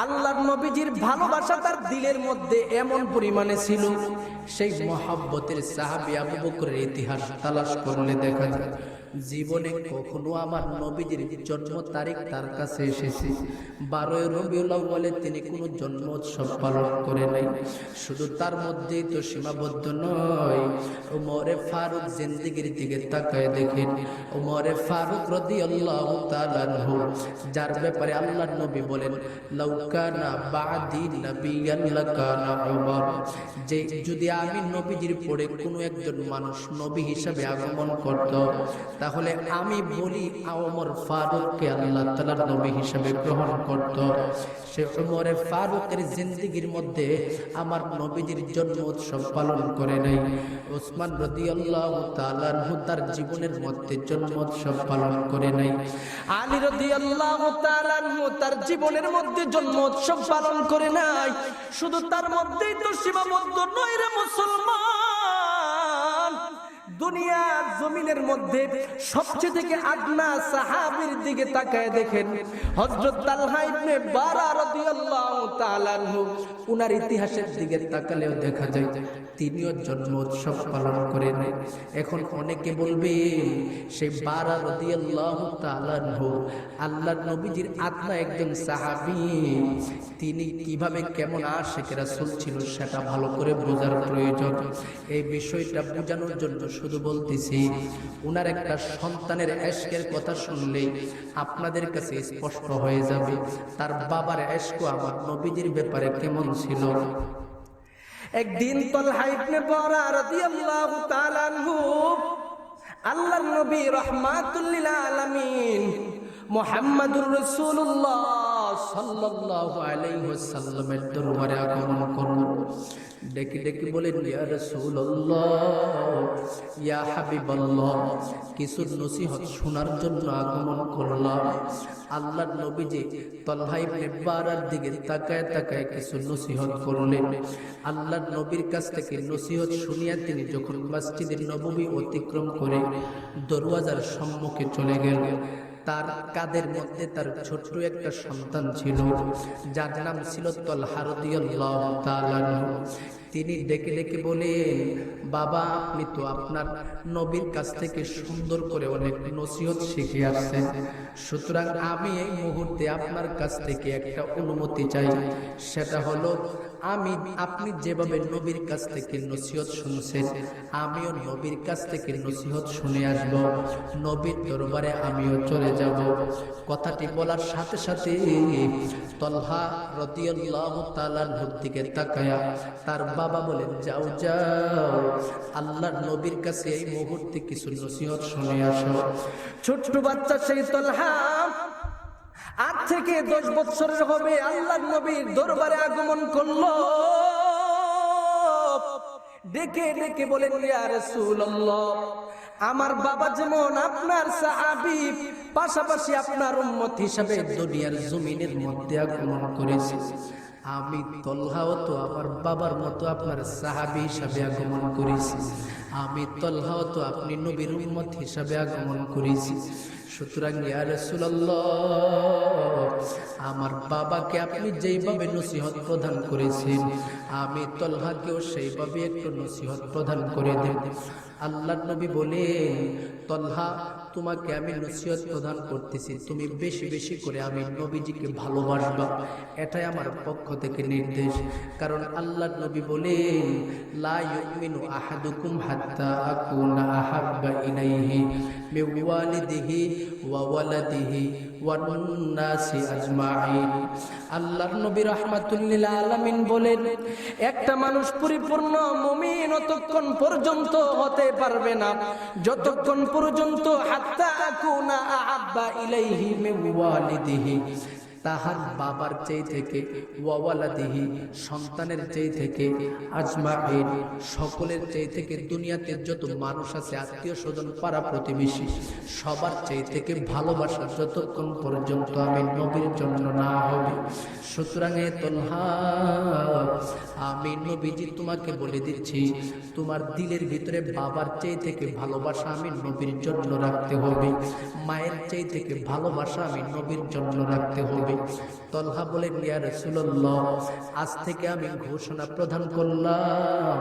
আল্লাহর নবীজির ভালোবাসা তার দিলের মধ্যে এমন পরিমাণে ছিল, সেই মহব্বতের সাহাবী আবু বকরের ইতিহাস তালাশ করলে দেখা যায় জীবনে কখনো আমার নবীজির জন্ম তারিখ তার কাছে এসেছে 12 রবিউল আউয়ালে তিনি কোনো জন্ম উৎসব পালন করে নাই। শুধু তার মধ্যেই তো সীমাবদ্ধ নয়, ওমরে ফারুক জিন্দেগির দিকে তাকায় দেখেন, ওমরে ফারুক রাদিয়াল্লাহু তাআলা আনহু, যার ব্যাপারে আল্লাহর নবী বলেন লাউ কানা বাদি নাবিয়ান লাকানা উমর, যে যদি আমি নবীজির পরে কোনো একজন মানুষ নবী হিসাবে আগমন করত, তাহলে আমি বলি ওমর ফারুককে আল্লাহ তাআলার নবী হিসাবে গ্রহণ করত। সে ওমরে ফারুকের জিন্দেগির মধ্যে আমার নবীজির জন্ম উৎসব পালন করে নাই। ওসমান রাদিয়াল্লাহু তাআলা আনহু তার জীবনের মধ্যে জন্ম উৎসব পালন করে নাই। আলী রাদিয়াল্লাহু তাআলা আনহু তার জীবনের মধ্যে জন্ম উৎসব পালন করে নাই। শুধু তার মধ্যেই তো সীমাবদ্ধ নয় রে মুসলমান, দুনিয়া জমিনের মধ্যে সবচেয়ে থেকে আদনা সাহাবীর দিকে তাকায় দেখেন হযরত তালহা ইবনে বারা রাদিয়াল্লাহু তাআলা আনহু। উনার ইতিহাসের দিকে তাকালেও দেখা যায় তিনিও জন্ম উৎসব পালন করেন। এখন অনেকে বলবে সেই বারা রাদিয়াল্লাহু তাআলা আনহু আল্লাহর নবীজির আত্মা একজন সাহাবী, তিনি কিভাবে কেমন আশিক রাসূল ছিল সেটা ভালো করে বোঝার প্রয়োজন। এই বিষয়টা বোঝানোর জন্য শুধু বলতেছি, উনার একটা সন্তানের ইশকের কথা শুনলে আপনাদের কাছে স্পষ্ট হয়ে যাবে তার বাবার ইশক আমার নবীজির ব্যাপারে কেমন ছিল। একদিন তালহা ইবনে বারা রাদিয়াল্লাহু তাআলা আনহু আল্লাহর নবী রাহমাতুল লিল আলামিন মুহাম্মাদুর রাসূলুল্লাহ সাল্লাল্লাহু আলাইহি ওয়াসাল্লামের দরবারে আগমন করলেন। ডেকে ডেকে বলেন, ইয়া রাসূলুল্লাহ, ইয়া হাবিবাল্লাহ, কিছু নসিহত শোনার জন্য আগমন করলাম। আল্লাহর নবীজি তালহা ইবনে বারার দিকে তাকায় তাকায় কিছু নসিহত করলেন। আল্লাহর নবীর কাছ থেকে নসিহত শুনিয়া তিনি যখন মসজিদে নববী অতিক্রম করে দরওয়াজার সম্মুখে চলে গেলেন, তার কাদের মধ্যে তার ছোট্ট একটা সন্তান ছিল যার নাম ছিল তালহা রাদিয়াল্লাহু তাআলা আনহু। তিনি ডেকে ডেকে বলেন, বাবা, আপনি তো আপনার নবীর কাছ থেকে সুন্দর করে অনেক নসিহত শিখে আসছেন, সুতরাং আমি এই মুহূর্তে আপনার কাছ থেকে একটা অনুমতি চাই। সেটা হলো, আপনি যেভাবে নবীর কাছ থেকে নসিহত শুনছেন আমিও নবীর কাছ থেকে নসিহত শুনে আসব, নবীর দরবারে আমিও চলে যাব। কথাটি বলার সাথে সাথে তালহা রাদিয়াল্লাহু তাআলার দিকে তাকায়া তার বাবা বলেন, যাও যাও, আল্লাহর নবীর কাছে এই মুহূর্তে কিছু নসিহত শুনে আসো। ছোট্ট বাচ্চা সেই তালহা 8 থেকে 10 বছরের হবে, আল্লাহর নবীর দরবারে আগমন করলো। ডেকে ডেকে বলেন, ইয়া রাসূলুল্লাহ, আমার বাবা যেমন আপনার সাহাবী, পাশাপাশি আপনার উম্মত হিসাবে দুনিয়ার জমিনের মধ্যে আগমন করেছে। আমি তালহাও তো আমার বাবার মতো আপনার সাহাবী হিসাবে আগমন করেছি। আমি তালহাও তো আপনি নবীর উম্মত হিসাবে আগমন করেছি। সুতরাং ইয়া রাসূলুল্লাহ, আমার বাবাকে আপনি যেইভাবে নসিহত প্রদান করেছেন আমি তালহাকেও সেইভাবে একটু নসিহত প্রদান করে দেন। আল্লাহর নবী বলেন, তালহা, তোমাকে আমি নসিহত প্রদান করতেছি, তুমি বেশি বেশি করে আমি নবীজিকে ভালোবাসবা, এটাই আমার পক্ষ থেকে নির্দেশ। কারণ আল্লাহর নবী বলেন, লা ইউমিনু আহাদুকুম হাত্তা আকুনা আহাব্বা ইলাইহি মিন ওয়ালিদিহি ওয়া ওয়ালাদিহি ওয়ান নাসি আজমাইন। আল্লাহর নবী রাহমাতুল লিল আলামিন বলেন, একটা মানুষ পরিপূর্ণ মুমিন ততক্ষণ পর্যন্ত হতে পারবে না যতক্ষণ পর্যন্ত হাত্তা আকুনা আহাব্বা ইলাইহি মিন ওয়ালিদিহি, তাহার বাবার চেয়ে থেকে, ওয়ালাদিহি, সন্তানের চেয়ে থেকে, আজমাইন, সকলের চেয়ে থেকে, দুনিয়াতে যত মানুষ আছে আত্মীয় স্বজন পাড়া প্রতিবেশী সবার চেয়ে থেকে ভালোবাসা যতক্ষণ পর্যন্ত আমি নবীর জন্য না হবে। সুতরাং এ তালহা, আমি নবীজি তোমাকে বলে দিচ্ছি, তোমার দিলের ভিতরে বাবার চেয়ে থেকে ভালোবাসা আমি নবীর জন্য রাখতে হবে, মায়ের চেয়ে থেকে ভালোবাসা আমি নবীর জন্য রাখতে হবে। তালহা বলেন, ইয়া রাসূলুল্লাহ, আজ থেকে আমি ঘোষণা প্রদান করলাম,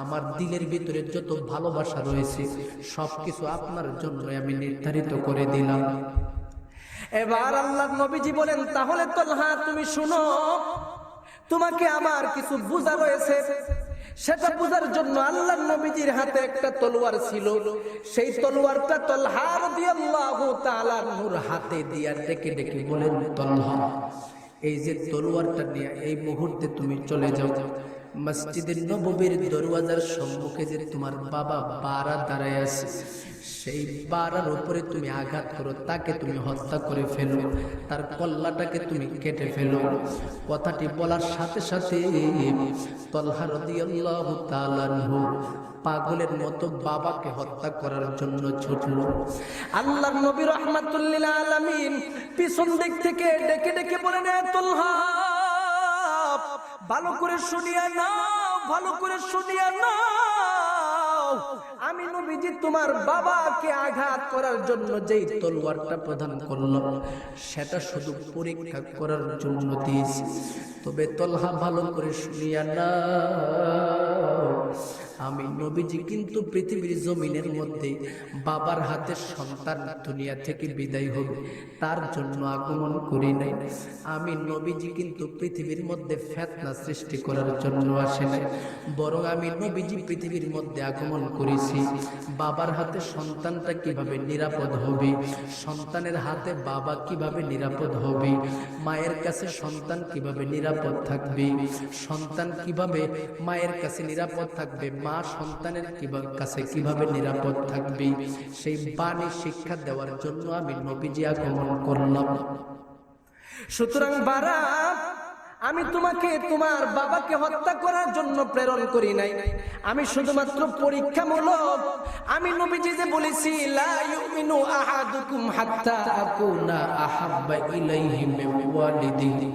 আমার দিলের ভিতরে যত ভালোবাসা রয়েছে সবকিছু আপনার জন্য আমি নির্ধারিত করে দিলাম। এবার আল্লাহর নবীজি বলেন, তাহলে তালহা তুমি শুনো, তোমাকে আমার কিছু বুঝা রয়েছে। সেটা বুঝার জন্য আল্লাহর নবীজির হাতে একটা তলোয়ার ছিল, সেই তলোয়ারটা তালহা রাদিয়াল্লাহু তাআলা নূর হাতে দিয়া ডেকে ডেকে বলেন, তালহা, এই যে তলোয়ারটা নিয়ে এই মুহূর্তে তুমি চলে যাও, মসজিদের নববীর দরওয়াজার সম্মুখে যে তোমার বাবা বারা দাঁড়ায় আছে সেই বারার উপরে তুমি আঘাত করো, তাকে তুমি হত্যা করে ফেলো, তার কল্লাটাকে তুমি কেটে ফেলো। কথাটি বলার সাথে সাথে তালহা রাদিয়াল্লাহু তাআলা আনহু পাগলের মতো বাবাকে হত্যা করার জন্য ছুটল। আল্লাহর নবী রাহমাতুল লিল আলামিন পিছন দিক থেকে ডেকে ডেকে বলেন, তালহা, ভালো করে শুনিয়া নাও, ভালো করে শুনিয়া নাও, আমি নবীজি তোমার বাবাকে আঘাত করার জন্য যেই তলোয়ারটা প্রদান করলাম সেটা শুধু পরীক্ষা করার জন্য দিয়েছি। তবে তলহা ভালো করে শুনিয়া না, আমি নবীজি কিন্তু পৃথিবীর জমিনের মধ্যে বাবার হাতের সন্তান দুনিয়া থেকে বিদায় হবে তার জন্য আগমন করি নাই। আমি নবীজি কিন্তু পৃথিবীর মধ্যে ফিতনা সৃষ্টি করার জন্য আসে নাই, বরং আমি নবীজি পৃথিবীর মধ্যে আগমন করেছি বাবার হাতে সন্তানটা কিভাবে নিরাপদ হবে, সন্তানের হাতে বাবা কিভাবে নিরাপদ হবে, মায়ের কাছে সন্তান কিভাবে নিরাপদ থাকবে, সন্তান কিভাবে মায়ের কাছে নিরাপদ থাকবে, মা সন্তানের কাছে কিভাবে নিরাপদ থাকবে, সেই বাণী শিক্ষা দেওয়ার জন্য আমি নবীজি আগমন করলাম। সুতরাং বারা, আমি তোমাকে তোমার বাবাকে হত্যা করার জন্য প্রেরণ করি নাই, আমি শুধুমাত্র পরীক্ষামূলক। আমি নবীজি যে বলেছি লা ইউমিনু আহাদুকুম হাত্তা আকুনা আহাব্বা ইলাইহি মিন ওয়ালিদিহি,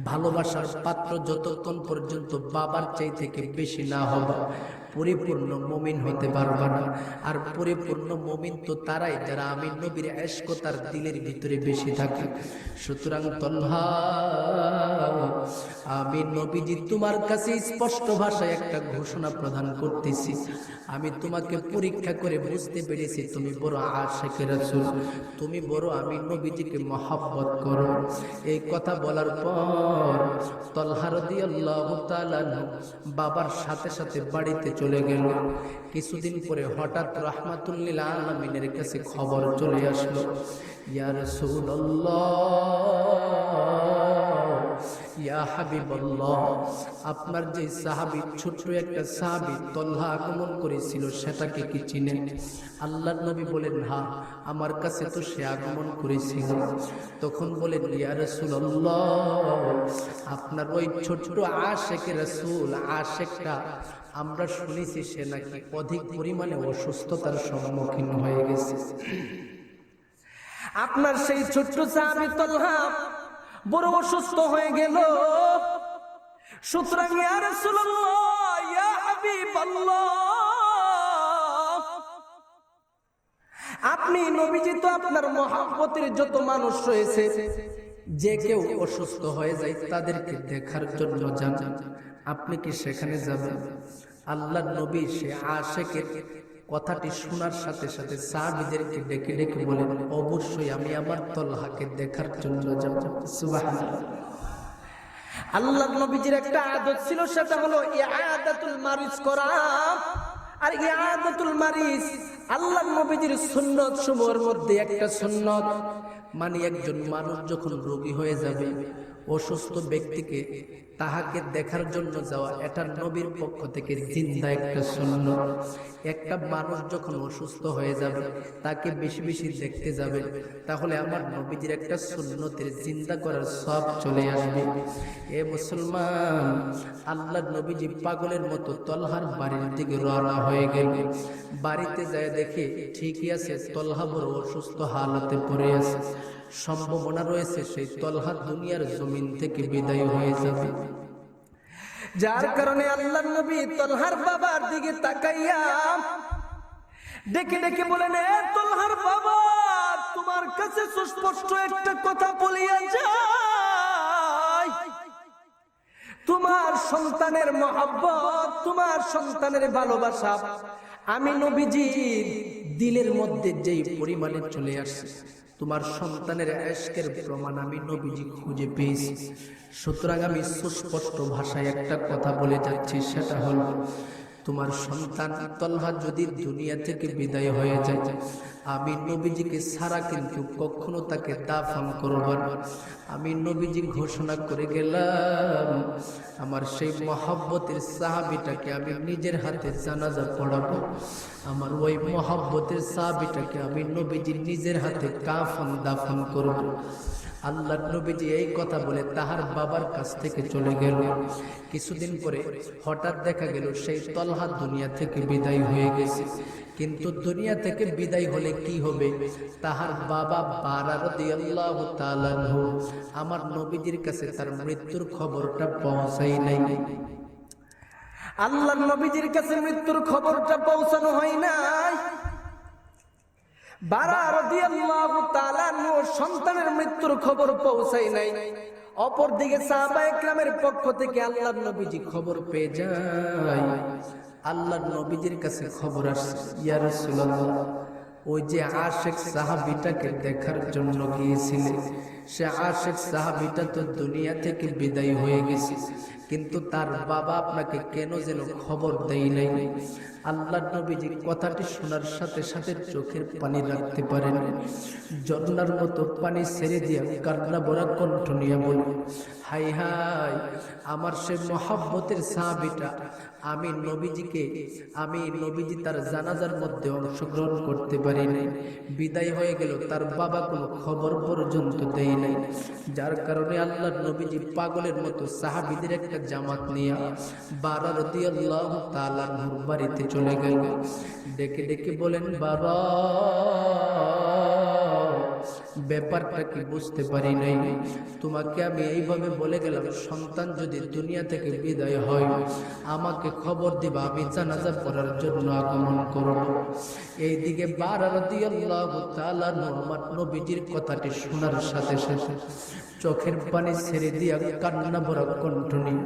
ভালোবাসার পাত্র যতক্ষণ পর্যন্ত বাবার চাই থেকে বেশি না হবে পরিপূর্ণ মুমিন হতে পারবে না। আর পরিপূর্ণ মুমিন তো তারাই যারা আমি নবীর ইশক তার দিলের ভিতরে বেশি থাকে। সুতরাং তলহা, আমি নবীজি তোমার কাছে স্পষ্ট ভাষায় একটা ঘোষণা প্রদান করতেছি, আমি তোমাকে পরীক্ষা করে বুঝতে পেরেছি তুমি বড় আশিকে রাসূল, তুমি বড় আমি নবীজিকে মহব্বত করো। এই কথা বলার পর তলহা রাদিয়াল্লাহু তাআলা বাবার সাথে সাথে বাড়িতে চলে গেল। কিছুদিন পরে হঠাৎ রাহমাতুল লিল আলামিনের কাছে খবর চলে আসলো, ইয়া রাসূলুল্লাহ, ইয়া হাবিবাল্লাহ, আপনার যে সাহাবী, ছোট্ট একটা সাহাবী তলহা আগমন করেছিল সেটাকে কি চিনেন? আল্লাহর নবী বলেন, হ্যাঁ, আমার কাছে তো সে আগমন করেছিল। তখন বলেন, ইয়া রাসূলুল্লাহ, আপনার ওই ছোট্ট আশিকে রাসূল, আশিকটা আমরা শুনেছি সে নাকি অধিক পরিমাণে অসুস্থতার সম্মুখীন হয়ে গেছে। আপনার সেই ছোট্ট সাহাবী তলহা বড় অসুস্থ হয়ে গেল। সুতরাং ইয়া রাসূলুল্লাহ, ইয়া হাবিবাল্লাহ, আপনি নবীজি তো আপনার মহব্বতের যত মানুষ রয়েছে, যে কেউ অসুস্থ হয়ে যায় তাদেরকে দেখার জন্য যান, আপনি কি সেখানে যাবেন? আল্লাহর নবী সে আশিকের কথাটি শোনার সাথে সাথে সাহাবীদেরকে ডেকে ডেকে বলেন, অবশ্যই আমি আমার তলহাকে দেখার জন্য যাব। সুবহানাল্লাহ। আল্লাহর নবীজির একটা আদত ছিল, সেটা হলো ইয়াদাতুল মারিজ করা। আর ইয়াদাতুল মারিজ আল্লাহর নবীজির সুন্নত সমূহের মধ্যে একটা সুন্নত। মানে একজন মানুষ যখন রোগী হয়ে যাবে, অসুস্থ ব্যক্তিকে তাহাকে দেখার জন্য যাওয়া, এটা নবীর পক্ষ থেকে জিন্দা একটা সুন্নত। একটা মানুষ যখন অসুস্থ হয়ে যাবে তাকে বেশি বেশি দেখতে যাবে, তাহলে আমার নবীজির একটা সুন্নতের জিন্দা করার সব চলে আসবে। এ মুসলমান, আল্লাহর নবীজি পাগলের মতো তলহার বাড়ির দিকে রওনা হয়ে গেল। বাড়িতে যায় দেখে ঠিকই আছে, তলহা বড় অসুস্থ হালাতে পড়ে আছে। সম্ভাবনা রয়েছে সেই তলহা দুনিয়ার জমিন থেকে বিদায় হয়ে যাবে। যার কারণে আল্লাহর নবী তলহার বাবার দিকে তাকাইয়া ডেকে ডেকে বলেন, এ তলহার বাবা, তোমার কাছে সুস্পষ্ট একটা কথা বলিয়া যাই। তোমার সন্তানের মহব্বত, তোমার সন্তানের ভালোবাসা আমি নবীজির দিলের মধ্যে যেই পরিমাণে চলে আসছে, তোমার সন্তানের ইশকের প্রমাণ আমি নবীজি খুঁজে পেয়েছি। সুতরাং আমি সুস্পষ্ট ভাষায় একটা কথা বলে যাচ্ছি, সেটা হলো তোমার সন্তান তলহা যদি দুনিয়া থেকে বিদায় হয়ে যায়, আমি নবীজিকে ছাড়া কিন্তু কখনো তাকে দাফন করব না। আমি নবীজি ঘোষণা করে গেলাম, আমার সেই মহব্বতের সাহাবীটাকে আমি নিজের হাতে জানাজা পড়াবো। আমার ওই মহব্বতের সাহাবীটাকে আমি নবীজি নিজের হাতে কাফন দাফন করব। আল্লাহর নবীজি এই কথা বলে তাহার বাবার কাছ থেকে চলে গেল। কিছুদিন পরে হঠাৎ দেখা গেল সেই তলহা দুনিয়া থেকে বিদায় হয়ে গেছে। কিন্তু দুনিয়া থেকে বিদায় হলে কি হবে? তাহার বাবা বারা রাদিয়াল্লাহু তাআলা আনহু আমার নবীজির কাছে তার মৃত্যুর খবরটা পৌঁছাই নাই। আল্লাহর নবীজির কাছে মৃত্যুর খবরটা পৌঁছানো হয় নাই। বারা রাদিয়াল্লাহু তাআলা আনহুর সন্তানের মৃত্যুর খবর পৌঁছায় নাই। অপরদিকে সাহাবায়ে কেরামের পক্ষ থেকে আল্লাহর নবীজি খবর পেয়ে যায়। আল্লাহর নবীজির কাছে খবর আসছে, ইয়া রাসূলুল্লাহ, ওই যে আশিক সাহাবীটাকে দেখার জন্য গিয়েছিলেন, সে আশিক সাহাবীটা তো দুনিয়া থেকে বিদায় হয়ে গেছে, কিন্তু তার বাবা আপনাকে কেন যেন খবর দেয় নাই। আল্লাহর নবীজি কথাটি শোনার সাথে সাথে চোখের পানি রাখতে পারেন, ঝর্ণার মতো পানি ছেড়ে দিয়া কান্না ভরা কণ্ঠ নিয়ে বলে, হাই হাই, আমার সে মহাব্বতের সাহাবীটা, আমি নবীজি তার জানাজার মধ্যে অংশগ্রহণ করতে পারি নাই, বিদায় হয়ে গেল, তার বাবা কোনো খবর পর্যন্ত দেয় নাই। যার কারণে আল্লাহর নবীজি পাগলের মতো সাহাবীদের একটা জামাত নিয়ে বারা রাদিয়াল্লাহু তাআলা আনহুর বাড়িতে চলে গেল। ডেকে ডেকে বলেন, বাবা, ব্যাপারটা কি বুঝতে পারি নাই, তোমাকে আমি এইভাবে বলে গেলাম, সন্তান যদি দুনিয়া থেকে বিদায় হয় আমাকে খবর দিবা, আমি জানাজা পড়ার জন্য আগমন করব। এইদিকে বারা রাদিয়াল্লাহু তাআলা আমার নবীজির কথাটি শোনার সাথে সাথে চোখের পানি ছেড়ে দিয়া কান্না ভরা কণ্ঠ নিয়ে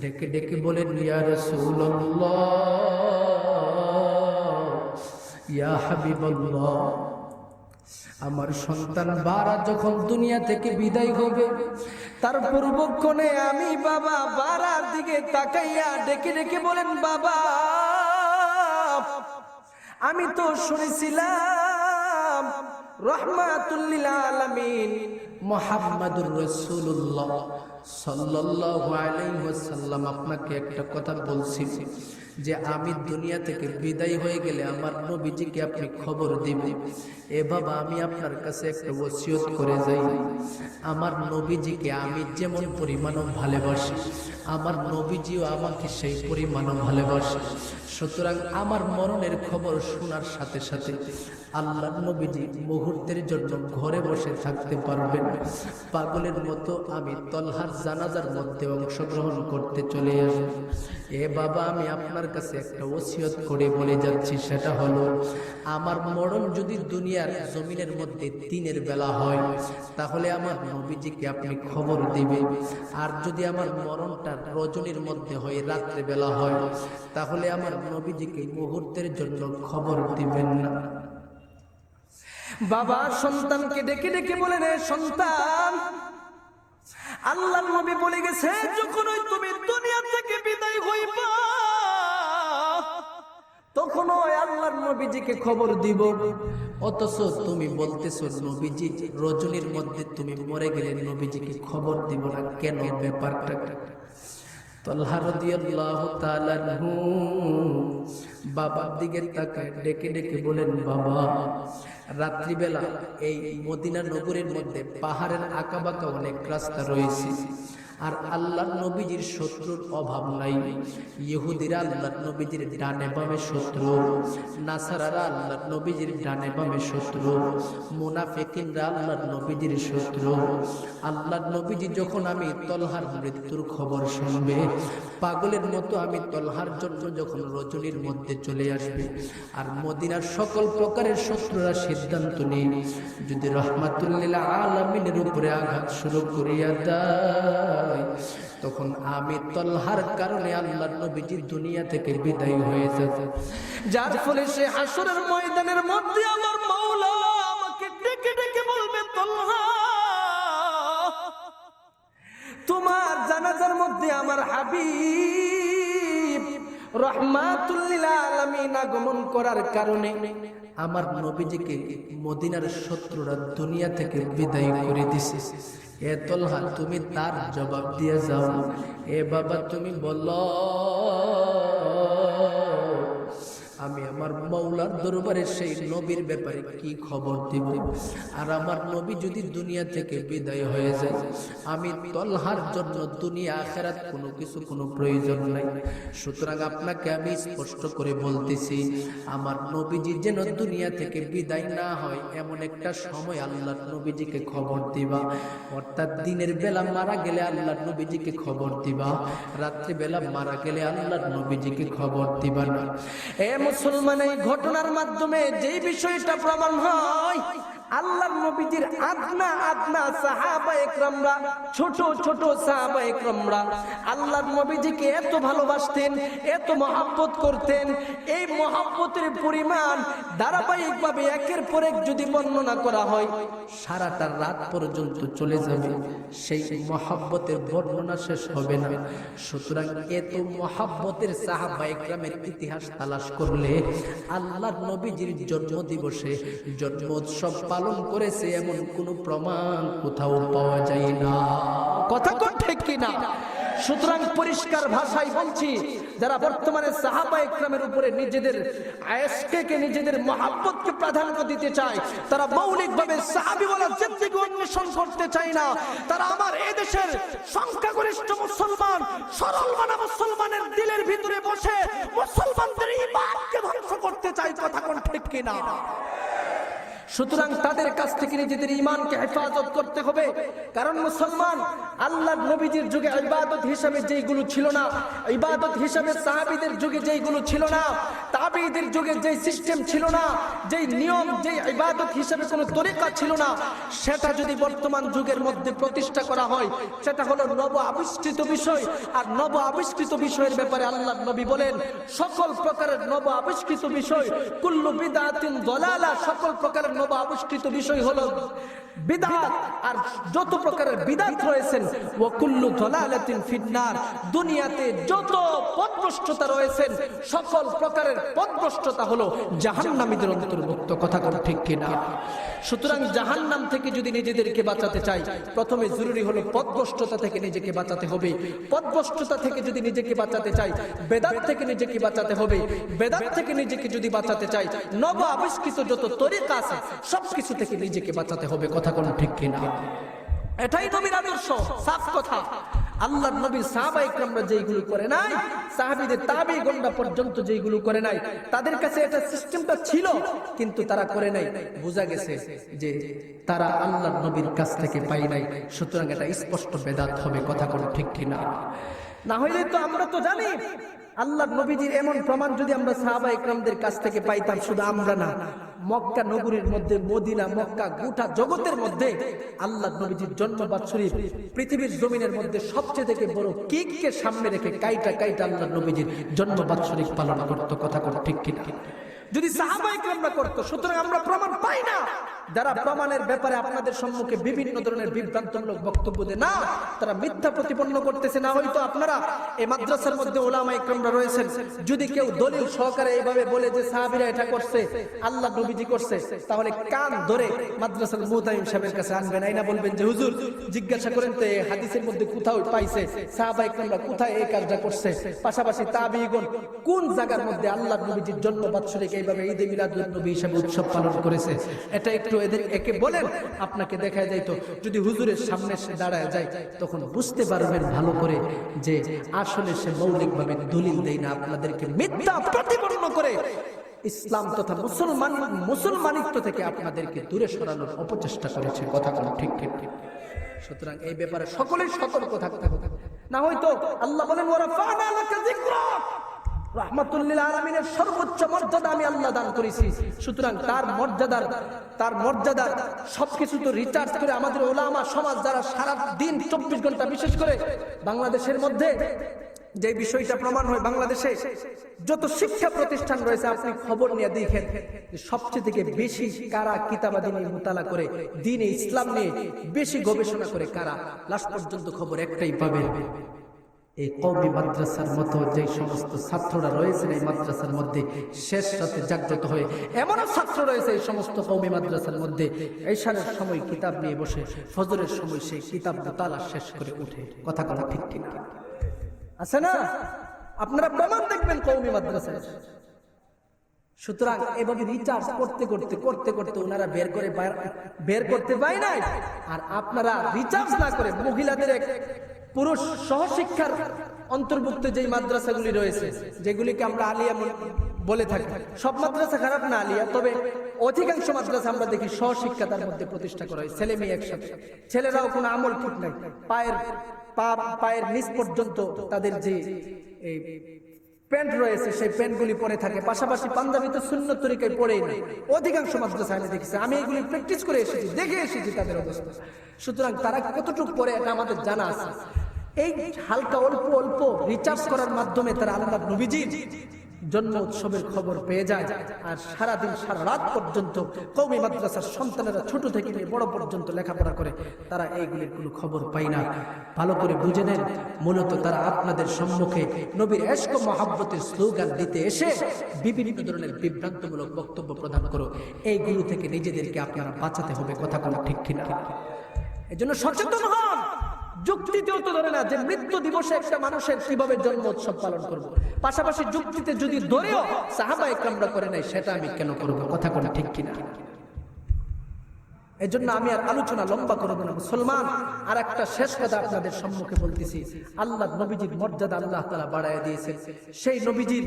ডেকে ডেকে বলেন, ইয়া রাসূলুল্লাহ, ইয়া হাবিবাল্লাহ, আমার সন্তান বারা যখন দুনিয়া থেকে বিদায় হবে তার পূর্বক্ষণে আমি বাবা বারার দিকে তাকাইয়া ডেকে ডেকে বলেন, বাবা, আমি তো শুনেছিলাম রাহমাতুল লিল আলামিন মুহাম্মাদুর রাসূলুল্লাহ সাল্লাল্লাহু আলাইহি ওয়াসাল্লাম আপনাকে একটা কথা বলছি যে আমি দুনিয়া থেকে বিদায় হয়ে গেলে আমার নবীজিকে আপনি খবর দিবেন। এ বাবা, আমি আপনার কাছে একটা ওসিয়ত করে যাই, আমার নবীজিকে আমি যেমন পরিমাণ ভালোবাসি আমার নবীজিও আমাকে সেই পরিমাণ ভালোবাসে। সুতরাং আমার মরণের খবর শোনার সাথে সাথে আল্লাহর নবীজি মুহূর্তের জন্য ঘরে বসে থাকতে পারবেন। পাগলের মতো আমি তলহার জানাজার মধ্যে অংশগ্রহণ করতে চলে আসব। এ বাবা, আমি আপনার কাছে একটা ওসিয়ত করে বলে যাচ্ছি, সেটা হলো আমার মরণ যদি দুনিয়ার জমিনের মধ্যে দিনের বেলা হয় তাহলে আমার নবীজিকে আপনি খবর দিবেন, আর যদি আমার মরণটা রজনীর মধ্যে হয়, রাত্রে বেলা হয়, তাহলে আমার নবীজিকে মুহূর্তের জন্য খবর দিবেন না। বাবা সন্তানকে ডেকে ডেকে বলেন, সন্তান, আল্লাহর নবী বলে গেছে যখনই তুমি দুনিয়া থেকে বিদায় হইবা তখন ওই আল্লাহর নবীজিকে খবর দিব। অথচ তুমি বলতেছো নবীজি রজনীর মধ্যে তুমি মরে গেলে নবীজিকে খবর দিব না, কেন? ব্যাপারটা তালহা রাদিয়াল্লাহু তাআলা আনহু বাবার দিকে তাকায় ডেকে ডেকে বলেন, বাবা, রাত্রিবেলা এই মদিনা নগরীর মধ্যে পাহাড়ের আঁকাবাঁকা অনেক রাস্তা রয়েছে, আর আল্লাহর নবীজির শত্রুর অভাব নাই। ইহুদিরা আল্লাহর নবীজির ডানে বামে শত্রু, নাসারারা আল্লাহর নবীজির ডানে বামে শত্রু, মুনাফিকিনরা আল্লাহর নবীজির শত্রু। আল্লাহর নবীজি যখন আমি তলহার মৃত্যুর খবর শুনবে, পাগলের মতো আমি তলহার জন্য যখন রজনীর মধ্যে চলে আসবে, আর মদিনার সকল প্রকারের শত্রুরা সিদ্ধান্ত নেই যদি রাহমাতুল লিল আলামিনের উপরে আঘাত শুরু করিয়া দেয়, তখন আমি তলহার কারণে আল্লাহর নবীজি দুনিয়া থেকে বিদায় হয়ে যাবে। যার ফলে সে হাসরের ময়দানের মধ্যে আমার মাওলা আমাকে ডেকে ডেকে বলবে, তলহা, তোমার জানাজার মধ্যে আমার হাবিব রাহমাতুল লিল আলামিন আগমন করার কারণে আমার নবীজিকে মদিনার শত্রুরা দুনিয়া থেকে বিদায় করে দিছে। এ তলহা, তুমি তার জবাব দিয়ে যাও। এ বাবা, তুমি বলো আমি আমার মাওলার দরবারে সেই নবীর ব্যাপারে কি খবর দিব? আর আমার নবী যদি দুনিয়া থেকে বিদায় হয়ে যায়, আমি তলহার জন্য দুনিয়া আখিরাত কোনো কিছু কোনো প্রয়োজন নাই। সুতরাং আপনাকে আমি স্পষ্ট করে বলতেছি, আমার নবীজি যেন দুনিয়া থেকে বিদায় না হয় এমন একটা সময় আল্লাহর নবীজিকে খবর দিবা। অর্থাৎ দিনের বেলা মারা গেলে আল্লাহর নবীজিকে খবর দিবা, রাত্রি বেলা মারা গেলে আল্লাহর নবীজিকে খবর দিবা না। এ মুসলমান, এই ঘটনার মাধ্যমে যেই বিষয়টা প্রমাণ হয়, আল্লাহর নবীজির আদনা সাহাবা একরামরা, ছোট ছোট সাহাবা একরামরা আল্লাহর নবীজিকে এত ভালোবাসতেন, এত মহব্বত করতেন। এই মহব্বতের পরিমাণ ধারাবাহিকভাবে একের পর এক যদি বর্ণনা করা হয়, সারাটা রাত পর্যন্ত চলে যাবে, সেই মহব্বতের বর্ণনা শেষ হবে না। সুতরাং এত মহব্বতের সাহাবা একরামের ইতিহাস তালাশ করলে আল্লাহর নবীজির জন্ম দিবসে জন্ম উৎসব পালন করেছে এমন কোনো প্রমাণ কোথাও পাওয়া যায় না। কথা কোন ঠিক কিনা? সুতরাং পরিষ্কার ভাষায় বলছি, যারা বর্তমানে সাহাবা একরামের উপরে নিজেদের আয়েশকে, নিজেদের মহব্বতকে প্রাধান্য দিতে চায়, তারা মৌলিকভাবে সাহাবী বলা জিন্দেগি অন্বেষণ করতে চায় না। তারা আমার এই দেশের সংখ্যাগরিষ্ঠ মুসলমান, সরল মানা মুসলমানের দিলের ভিতরে বসে মুসলমানদের ঈমানকে ধ্বংস করতে চায়। কথা কোন ঠিক কিনা? সুতরাং তাদের কাছ থেকে নিজেদের ঈমানকে হেফাজত করতে হবে। কারণ মুসলমান, আল্লাহর নবীজির যুগে ইবাদত হিসাবে যেইগুলো ছিল না, ইবাদত হিসাবে সাহাবীদের যুগে যেইগুলো ছিল না, তাবেঈদের যুগে যেই সিস্টেম ছিল না, যেই নিয়ম, যেই ইবাদত হিসাবে কোনো তরিকা ছিল না, সেটা যদি বর্তমান যুগের মধ্যে প্রতিষ্ঠা করা হয়, সেটা হলো নব আবিষ্কৃত বিষয়। আর নব আবিষ্কৃত বিষয়ের ব্যাপারে আল্লাহর নবী বলেন, সকল প্রকারের নব আবিষ্কৃত বিষয় কুল্লু বিদআতিন দালালা, সকল প্রকারের নব আবিষ্কৃত বিষয় হলো বিদআত। আর যত প্রকারের বিদআত রয়েছেন, ওয়া কুল্লু দালালাতিন ফিন্নার, দুনিয়াতে যত পথভ্রষ্টতা রয়েছেন, সকল প্রকারের পথভ্রষ্টতা হলো জাহান্নামীদের অন্তর্ভুক্ত। কথা কোন ঠিক কিনা? সুতরাং জাহান্নাম থেকে যদি নিজেদেরকে বাঁচাতে চাই, প্রথমে জরুরি হলো পথভ্রষ্টতা থেকে নিজেকে বাঁচাতে হবে। পথভ্রষ্টতা থেকে যদি নিজেকে বাঁচাতে চাই, বেদাত থেকে নিজেকে বাঁচাতে হবে। বেদাত থেকে নিজেকে যদি বাঁচাতে চাই, নব আবিষ্কৃত যত তরিকা আছে সবকিছু থেকে নিজেকে বাঁচাতে হবে। কথা কোন ঠিক কিনা? এটাই নবীর আদর্শ, সাফ কথা। আল্লাহর নবীর সাহাবা ইকরামরা যেইগুলো করে নাই, সাহাবীদের তাবেঈগণরা পর্যন্ত যেইগুলো করে নাই, তাদের কাছে এটা সিস্টেমটা ছিল, কিন্তু তারা করে নাই। বোঝা গেছে যে তারা আল্লাহর নবীর কাছ থেকে পাই নাই। সুতরাং এটা স্পষ্ট বেদাত হবে। কথা কোন ঠিক কিনা? না হইলে তো আমরা তো জানি আল্লাহর নবীজির এমন প্রমাণ যদি আমরা সাহাবা ইকরামদের কাছ থেকে পাইতাম, শুধু আমরা না, মক্কা নগরীর মধ্যে, মদিনা, মক্কা, গোটা জগতের মধ্যে আল্লাহর নবীজির জন্ম বাৎসরিক পৃথিবীর জমিনের মধ্যে সবচেয়ে থেকে বড় কেককে সামনে রেখে কাইটা আল্লাহর নবীজির জন্ম বাৎসরিক পালন করতো। কথা কোন ঠিক কিনা? যদি সাহাবা ইকরামরা করতো। সুতরাং আমরা প্রমাণ পাই না। যারা প্রমাণের ব্যাপারে আপনাদের সম্মুখে বিভিন্ন ধরনের বিভ্রান্তমূলক বক্তব্য দেয় না, তারা মিথ্যা প্রতিপন্ন করতেছে। না হয়তো আপনারা এই মাদ্রাসার মধ্যে উলামা ইকরামরা রয়েছেন, যদি কেউ দলিল সহকারে এইভাবে বলে যে সাহাবীরা এটা করছে, আল্লাহ নবীজি করছে, তাহলে কান ধরে মাদ্রাসার মুতাইম সাহেবের কাছে আনবেন, আইনা বলবেন যে হুজুর জিজ্ঞাসা করেন তো এই হাদিসের মধ্যে কোথাও পাইছে সাহাবা ইকরামরা কোথায় এই কাজটা করছে, পাশাপাশি তাবেঈগণ কোন জায়গার মধ্যে আল্লাহ নবীজির জন্ম বাৎসরিক এইভাবে ঈদে মিলাদুন নবী হিসেবে উৎসব পালন করেছে। এটা একটু একে বলেন, আপনাকে দেখা যায় তো যদি হুজুরের সামনে সে দাঁড়ায় যায়, তখন বুঝতে পারবেন ভালো করে যে আসলে সে মৌলিকভাবে দলিল দেয় না, আপনাদেরকে মিথ্যা প্রতিপন্ন করে ইসলাম তথা মুসলমানিত্ব থেকে আপনাদেরকে দূরে সরানোর অপচেষ্টা করেছে। কথা কোন ঠিক ঠিক ঠিক? সুতরাং এই ব্যাপারে সকলেই সতর্ক থাকতে হবে। না হয়তো আল্লাহ বলেন ওয়ারাফা'না লাকা যিকরাক, রাহমাতুল লিল আলামিনের সর্বোচ্চ মর্যাদা আমি আল্লাহ দান করেছি। সুতরাং তার মর্যাদার সবকিছু তো রিচার্জ করে আমাদের উলামা সমাজ যারা সারা দিন 24 ঘন্টা, বিশেষ করে বাংলাদেশের মধ্যে যে বিষয়টা প্রমাণ হয়, বাংলাদেশে যত শিক্ষা প্রতিষ্ঠান রয়েছে আপনি খবর নিয়ে দেখেন সবচেয়ে থেকে বেশি কারা কিতাবাদি নিয়ে মুতালা করে, দ্বীনে ইসলাম নিয়ে বেশি গবেষণা করে কারা, লাস্ট পর্যন্ত খবর একটাই পাবেন, এই কওমি মাদ্রাসার মতো যে সমস্ত ছাত্ররা রয়েছে এই মাদ্রাসার মধ্যে শেষ রাতে জাগ্রত হয়ে এমনও ছাত্র রয়েছে এই সমস্ত কওমি মাদ্রাসার মধ্যে ঈশানের সময় কিতাব নিয়ে বসে ফজরের সময় সেই কিতাব মুতালা শেষ করে উঠে। কথা কথা ঠিক ঠিক আছে না? আপনারা প্রমাণ দেখবেন কওমি মাদ্রাসায়। সুতরাং এভাবে রিচার্জ করতে করতে করতে করতে ওনারা বের করতে পায় নাই। আর আপনারা রিচার্জ না করে মহিলাদের এক পুরুষ সহশিক্ষার অন্তর্ভুক্ত যেই মাদ্রাসাগুলি রয়েছে, যেগুলিকে আমরা আলিয়া বলে থাকি, সব মাদ্রাসা খারাপ না আলিয়া, তবে অধিকাংশ মাদ্রাসা আমরা দেখি সহশিক্ষা তার মধ্যে প্রতিষ্ঠা করা হয়, ছেলে মেয়ে একসাথে। ছেলেরাও কোনো আমল ঠিক নাই, পায়ের নিচ পর্যন্ত তাদের যে প্যান্ট রয়েছে সেই প্যান্টগুলি পরে থাকে, পাশাপাশি পাঞ্জাবি তো সুন্নত তরিকায় পরেই না অধিকাংশ মাদ্রাসা আমি দেখেছি। আমি এগুলি প্র্যাকটিস করে এসেছি, দেখে এসেছি তাদের অবস্থা। সুতরাং তারা কতটুকু পরে এটা আমাদের জানা আছে। এই হালকা অল্প অল্প রিচার্জ করার মাধ্যমে তারা আল্লাহর নবীজির জন্ম উৎসবের খবর পেয়ে যায়। আর সারাদিন সারা রাত পর্যন্ত কওমি মাদ্রাসার সন্তানেরা ছোট থেকে নিয়ে বড় পর্যন্ত লেখাপড়া করে, তারা এইগুলির কোনো খবর পায় না। ভালো করে বুঝে নেন, মূলত তারা আপনাদের সম্মুখে নবীর ইশক ও মহব্বতের স্লোগান দিতে এসে বিভিন্ন ধরনের বিভ্রান্তমূলক বক্তব্য প্রদান করো। এইগুলো থেকে নিজেদেরকে আপনারা বাঁচাতে হবে, কথা কোনো ঠিক কিনা। এজন্য সচেতন হন। যুক্তিতেও তো ধরে না যে মৃত্যু দিবসে একটা মানুষের কিভাবে জন্ম উৎসব পালন করব, পাশাপাশি যুক্তিতে যদি ধরেও সাহাবা একরামরা করে নাই, সেটা আমি কেন করব, কথা কোনো ঠিক কিনা। এজন্য আমি আর আলোচনা লম্বা করব না। মুসলমান, আর একটা শেষ কথা আপনাদের সম্মুখে বলতেছি। আল্লাহ নবীজির মর্যাদা আল্লাহ তাআলা বাড়ায় দিয়েছেন। সেই নবীজির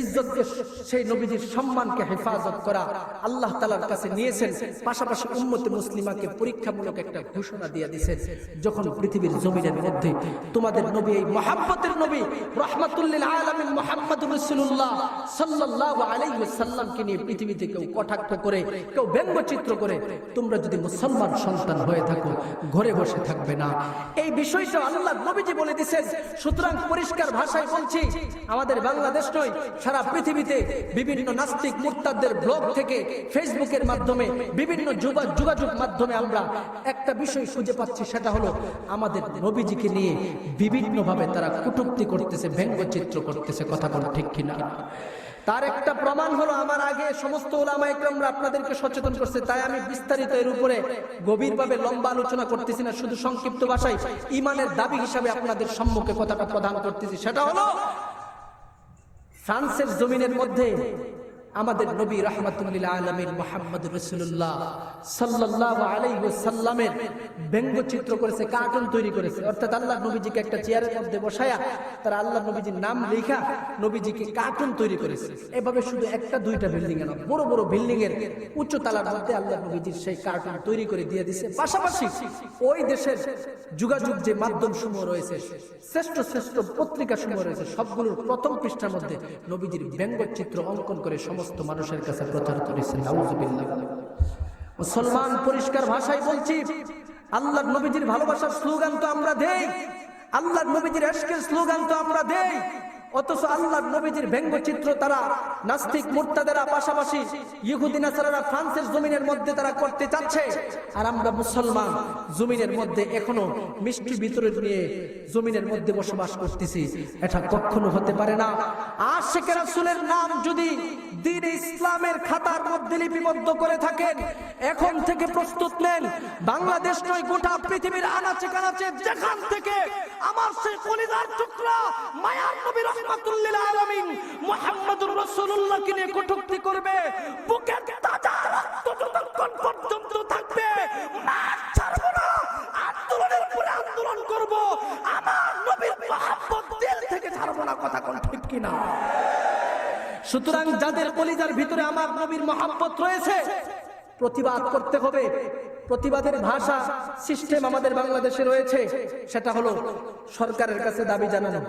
ইজ্জতকে, সেই নবীজির সম্মানকে হেফাজত করা আল্লাহ তাআলার কাছে নিয়েছেন। পাশাপাশি উম্মতে মুসলিমাকে পরীক্ষামূলক একটা ঘোষণা দিয়ে দিয়েছেন, যখন পৃথিবীর জমিনের মধ্যে তোমাদের নবী, এই মহব্বতের নবী রাহমাতুল লিল আলামিন মুহাম্মদুর রাসূলুল্লাহ সাল্লাল্লাহু আলাইহি ওয়াসাল্লামকে নিয়ে পৃথিবীতে কেউ কটাক্ষ করে, কেউ ব্যঙ্গচিত্র করে, তোমরা যদি মুসলমান সন্তান হয়ে থাকো ঘরে বসে থাকবে না। এই বিষয়টা আল্লাহ নবীজি বলে দিয়েছেন। সুতরাং পরিষ্কার ভাষায় বলছি, আমাদের বাংলাদেশ নয়, সারা পৃথিবীতে বিভিন্ন নাস্তিক মুরতাদদের ব্লগ থেকে, ফেসবুকের মাধ্যমে, বিভিন্ন যোগাযোগ মাধ্যমে আমরা একটা বিষয় খুঁজে পাচ্ছি, সেটা হলো আমাদের নবীজিকে নিয়ে বিভিন্নভাবে তারা কটূক্তি করতেছে, ব্যঙ্গচিত্র করতেছে, কথা বলা ঠিক কিনা। তার একটা প্রমাণ হলো, আমার আগে সমস্ত উলামা ইকরামরা আপনাদেরকে সচেতন করছে, তাই আমি বিস্তারিত এর উপরে গভীরভাবে লম্বা আলোচনা করতেছি না, শুধু সংক্ষিপ্ত ভাষায় ঈমানের দাবি হিসাবে আপনাদের সম্মুখে কথাটা প্রদান করতেছি। সেটা হলো ফ্রান্সের জমিনের মধ্যে আমাদের নবী রাহমাতুল লিল আলামিন মুহাম্মদুর রাসূলুল্লাহ সাল্লাল্লাহু আলাইহি ওয়াসাল্লামের ব্যঙ্গচিত্র করেছে, কার্টুন তৈরি করেছে। অর্থাৎ আল্লাহ নবীজিকে একটা চেয়ারের মধ্যে বসায়া তারা আল্লাহ নবীজির নাম লেখা নবীজিকে কার্টুন তৈরি করেছে। এভাবে শুধু একটা দুইটা বিল্ডিং এ না, বড় বড় বিল্ডিং এর উচ্চ তালার মধ্যে আল্লাহ নবীজির সেই কার্টুন তৈরি করে দিয়ে দিয়েছে। পাশাপাশি ওই দেশের যোগাযোগ যে মাধ্যম সমূহ রয়েছে, শ্রেষ্ঠ শ্রেষ্ঠ পত্রিকা সমূহ রয়েছে, সবগুলোর প্রথম পৃষ্ঠার মধ্যে নবীজির ব্যঙ্গচিত্র অঙ্কন করে সমস্ত মানুষের কাছে প্রচার করেছেন। নাউযুবিল্লাহ। মুসলমান, পরিষ্কার ভাষায় বলছি, আল্লাহর নবীজির ভালোবাসার স্লোগান তো আমরা দেই, আল্লাহর নবীজির ইশকের স্লোগান তো আমরা দেই, অথচ আল্লাহর নবীজির ব্যঙ্গচিত্র তারা নাস্তিক মুরতাদেরা, পাশাপাশি ইহুদি নাসারারা ফ্রান্সের জমিনের মধ্যে তারা করতে চাচ্ছে। আর আমরা মুসলমান জমিনের মধ্যে এখনো মিষ্টি বিতরণ নিয়ে জমিনের মধ্যে বসবাস করতেছি। এটা কখনো হতে পারে না। আশিকে রাসূলের নাম যদি দ্বীন ইসলামের খাতার মধ্যে লিপিবদ্ধ করে থাকেন, এখন থেকে প্রস্তুত নেন, বাংলাদেশ নয় গোটা পৃথিবীর আনাচে কানাচে যেখান থেকে আমার সেই কলিজার টুকরা মায়ার নবী রাহমাতুল লিল আলামিন মুহাম্মদুর রাসূলুল্লাহকে নিয়ে কটূক্তি করবে, বুকের তাজা রক্ত যতক্ষণ পর্যন্ত থাকবে মার ছাড়বো না, আন্দোলনের পরে আন্দোলন করব, আমার নবীর মহব্বত দিল থেকে ছাড়বো না, কথা কোন ঠিক কিনা। সুতরাং যাদের কলিজার ভিতরে আমার নবীর মহব্বত রয়েছে, প্রতিবাদ করতে হবে। প্রতিবাদের ভাষা সিস্টেম আমাদের বাংলাদেশে রয়েছে, সেটা হলো সরকারের কাছে দাবি জানানো।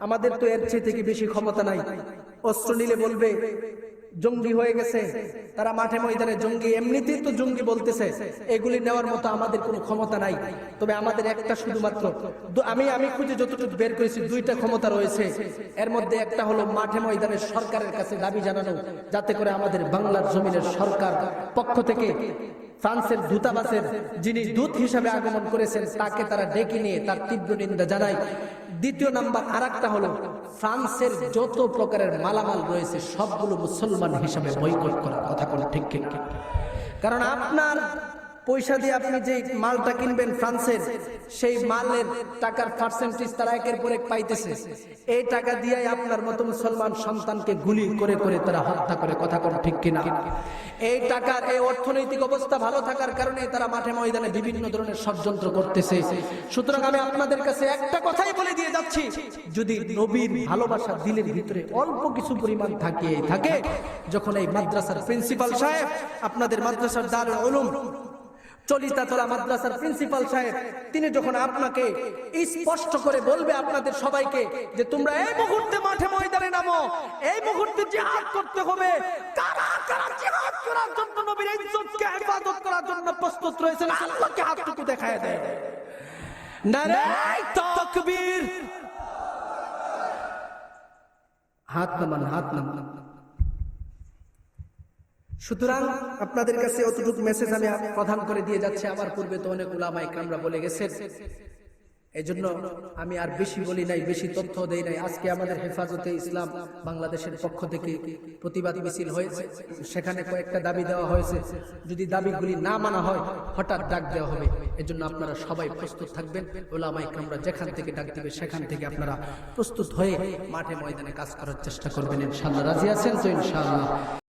আমাদের তো এর চেয়ে থেকে বেশি ক্ষমতা নাই। অস্ত্র নিলে বলবে জঙ্গি হয়ে গেছে, তারা মাঠে ময়দানে জঙ্গি, এমনিতেই তো জঙ্গি বলতেছে, এগুলি নেওয়ার মতো আমাদের কোনো ক্ষমতা নাই। তবে আমাদের একটা শুধুমাত্র আমি খুঁজে যতটুকু বের করেছি দুইটা ক্ষমতা রয়েছে। এর মধ্যে একটা হলো মাঠে ময়দানে সরকারের কাছে দাবি জানানো, যাতে করে আমাদের বাংলার জমিনের সরকার পক্ষ থেকে ফ্রান্সের দূতাবাসের যিনি দূত হিসাবে আগমন করেছেন তাকে তারা ডেকে নিয়ে তার তীব্র নিন্দা জানায়। দ্বিতীয় নাম্বার আরেকটা হলো ফ্রান্সের যত প্রকারের মালামাল রয়েছে সবগুলো মুসলমান হিসাবে বয়কট করা, কথা কোন ঠিক ঠিক। কারণ আপনার পয়সা দিয়ে আপনি যে মালটা কিনবেন ফ্রান্সের, সেই মালের টাকার পার্সেন্টেজ তারা একের পর এক পাইতেছে। এই টাকা দিয়ে আপনার মতো মুসলমান সন্তানকে গুলি করে করে তারা হত্যা করে, কথা কোন ঠিক কিনা? এই টাকার, এই অর্থনৈতিক অবস্থা ভালো থাকার কারণে তারা মাঠে ময়দানে বিভিন্ন ধরনের ষড়যন্ত্র করতেছে। সুতরাং আমি আপনাদের কাছে একটা কথাই বলে দিয়ে যাচ্ছি, যদি নবীর ভালোবাসা দিলের ভিতরে অল্প কিছু পরিমাণ থাকে, যখন এই মাদ্রাসার প্রিন্সিপাল সাহেব, আপনাদের মাদ্রাসার দারুল উলুম চলিতাতলা মাদ্রাসার প্রিন্সিপাল সাহেব, তিনি যখন আপনাকে স্পষ্ট করে বলবে আপনাদের সবাইকে যে তোমরা এই মুহূর্তে মাঠে ময়দানে নামো, এই মুহূর্তে জিহাদ করতে হবে, কারা কারা জিহাদ করার জন্য নবীর ইজ্জতকে হেফাজত করার জন্য প্রস্তুত রয়েছেন, আল্লাহকে হাতটুকু দেখায় দেয়। নারে তাকবীর! হাত নামান, হাত নামান। সুতরাং আপনাদের কাছে অতটুকু মেসেজ আমি প্রদান করে দিয়ে যাচ্ছি। আমার পূর্বে তো অনেক উলামা ইকরামরা বলে গেছেন, এই জন্য আমি আর বেশি বলি নাই, বেশি তথ্য দেই নাই। আজকে আমাদের হেফাজতে ইসলাম বাংলাদেশের পক্ষ থেকে প্রতিবাদ মিছিল হয়েছে, সেখানে কয়েকটা দাবি দেওয়া হয়েছে। যদি দাবিগুলি না মানা হয় হঠাৎ ডাক দেওয়া হবে। এজন্য আপনারা সবাই প্রস্তুত থাকবেন। উলামা ইকরামরা যেখান থেকে ডাক দিবে সেখান থেকে আপনারা প্রস্তুত হয়ে মাঠে ময়দানে কাজ করার চেষ্টা করবেন। ইনশাআল্লাহ রাজি আছেন তো? ইনশাআল্লাহ।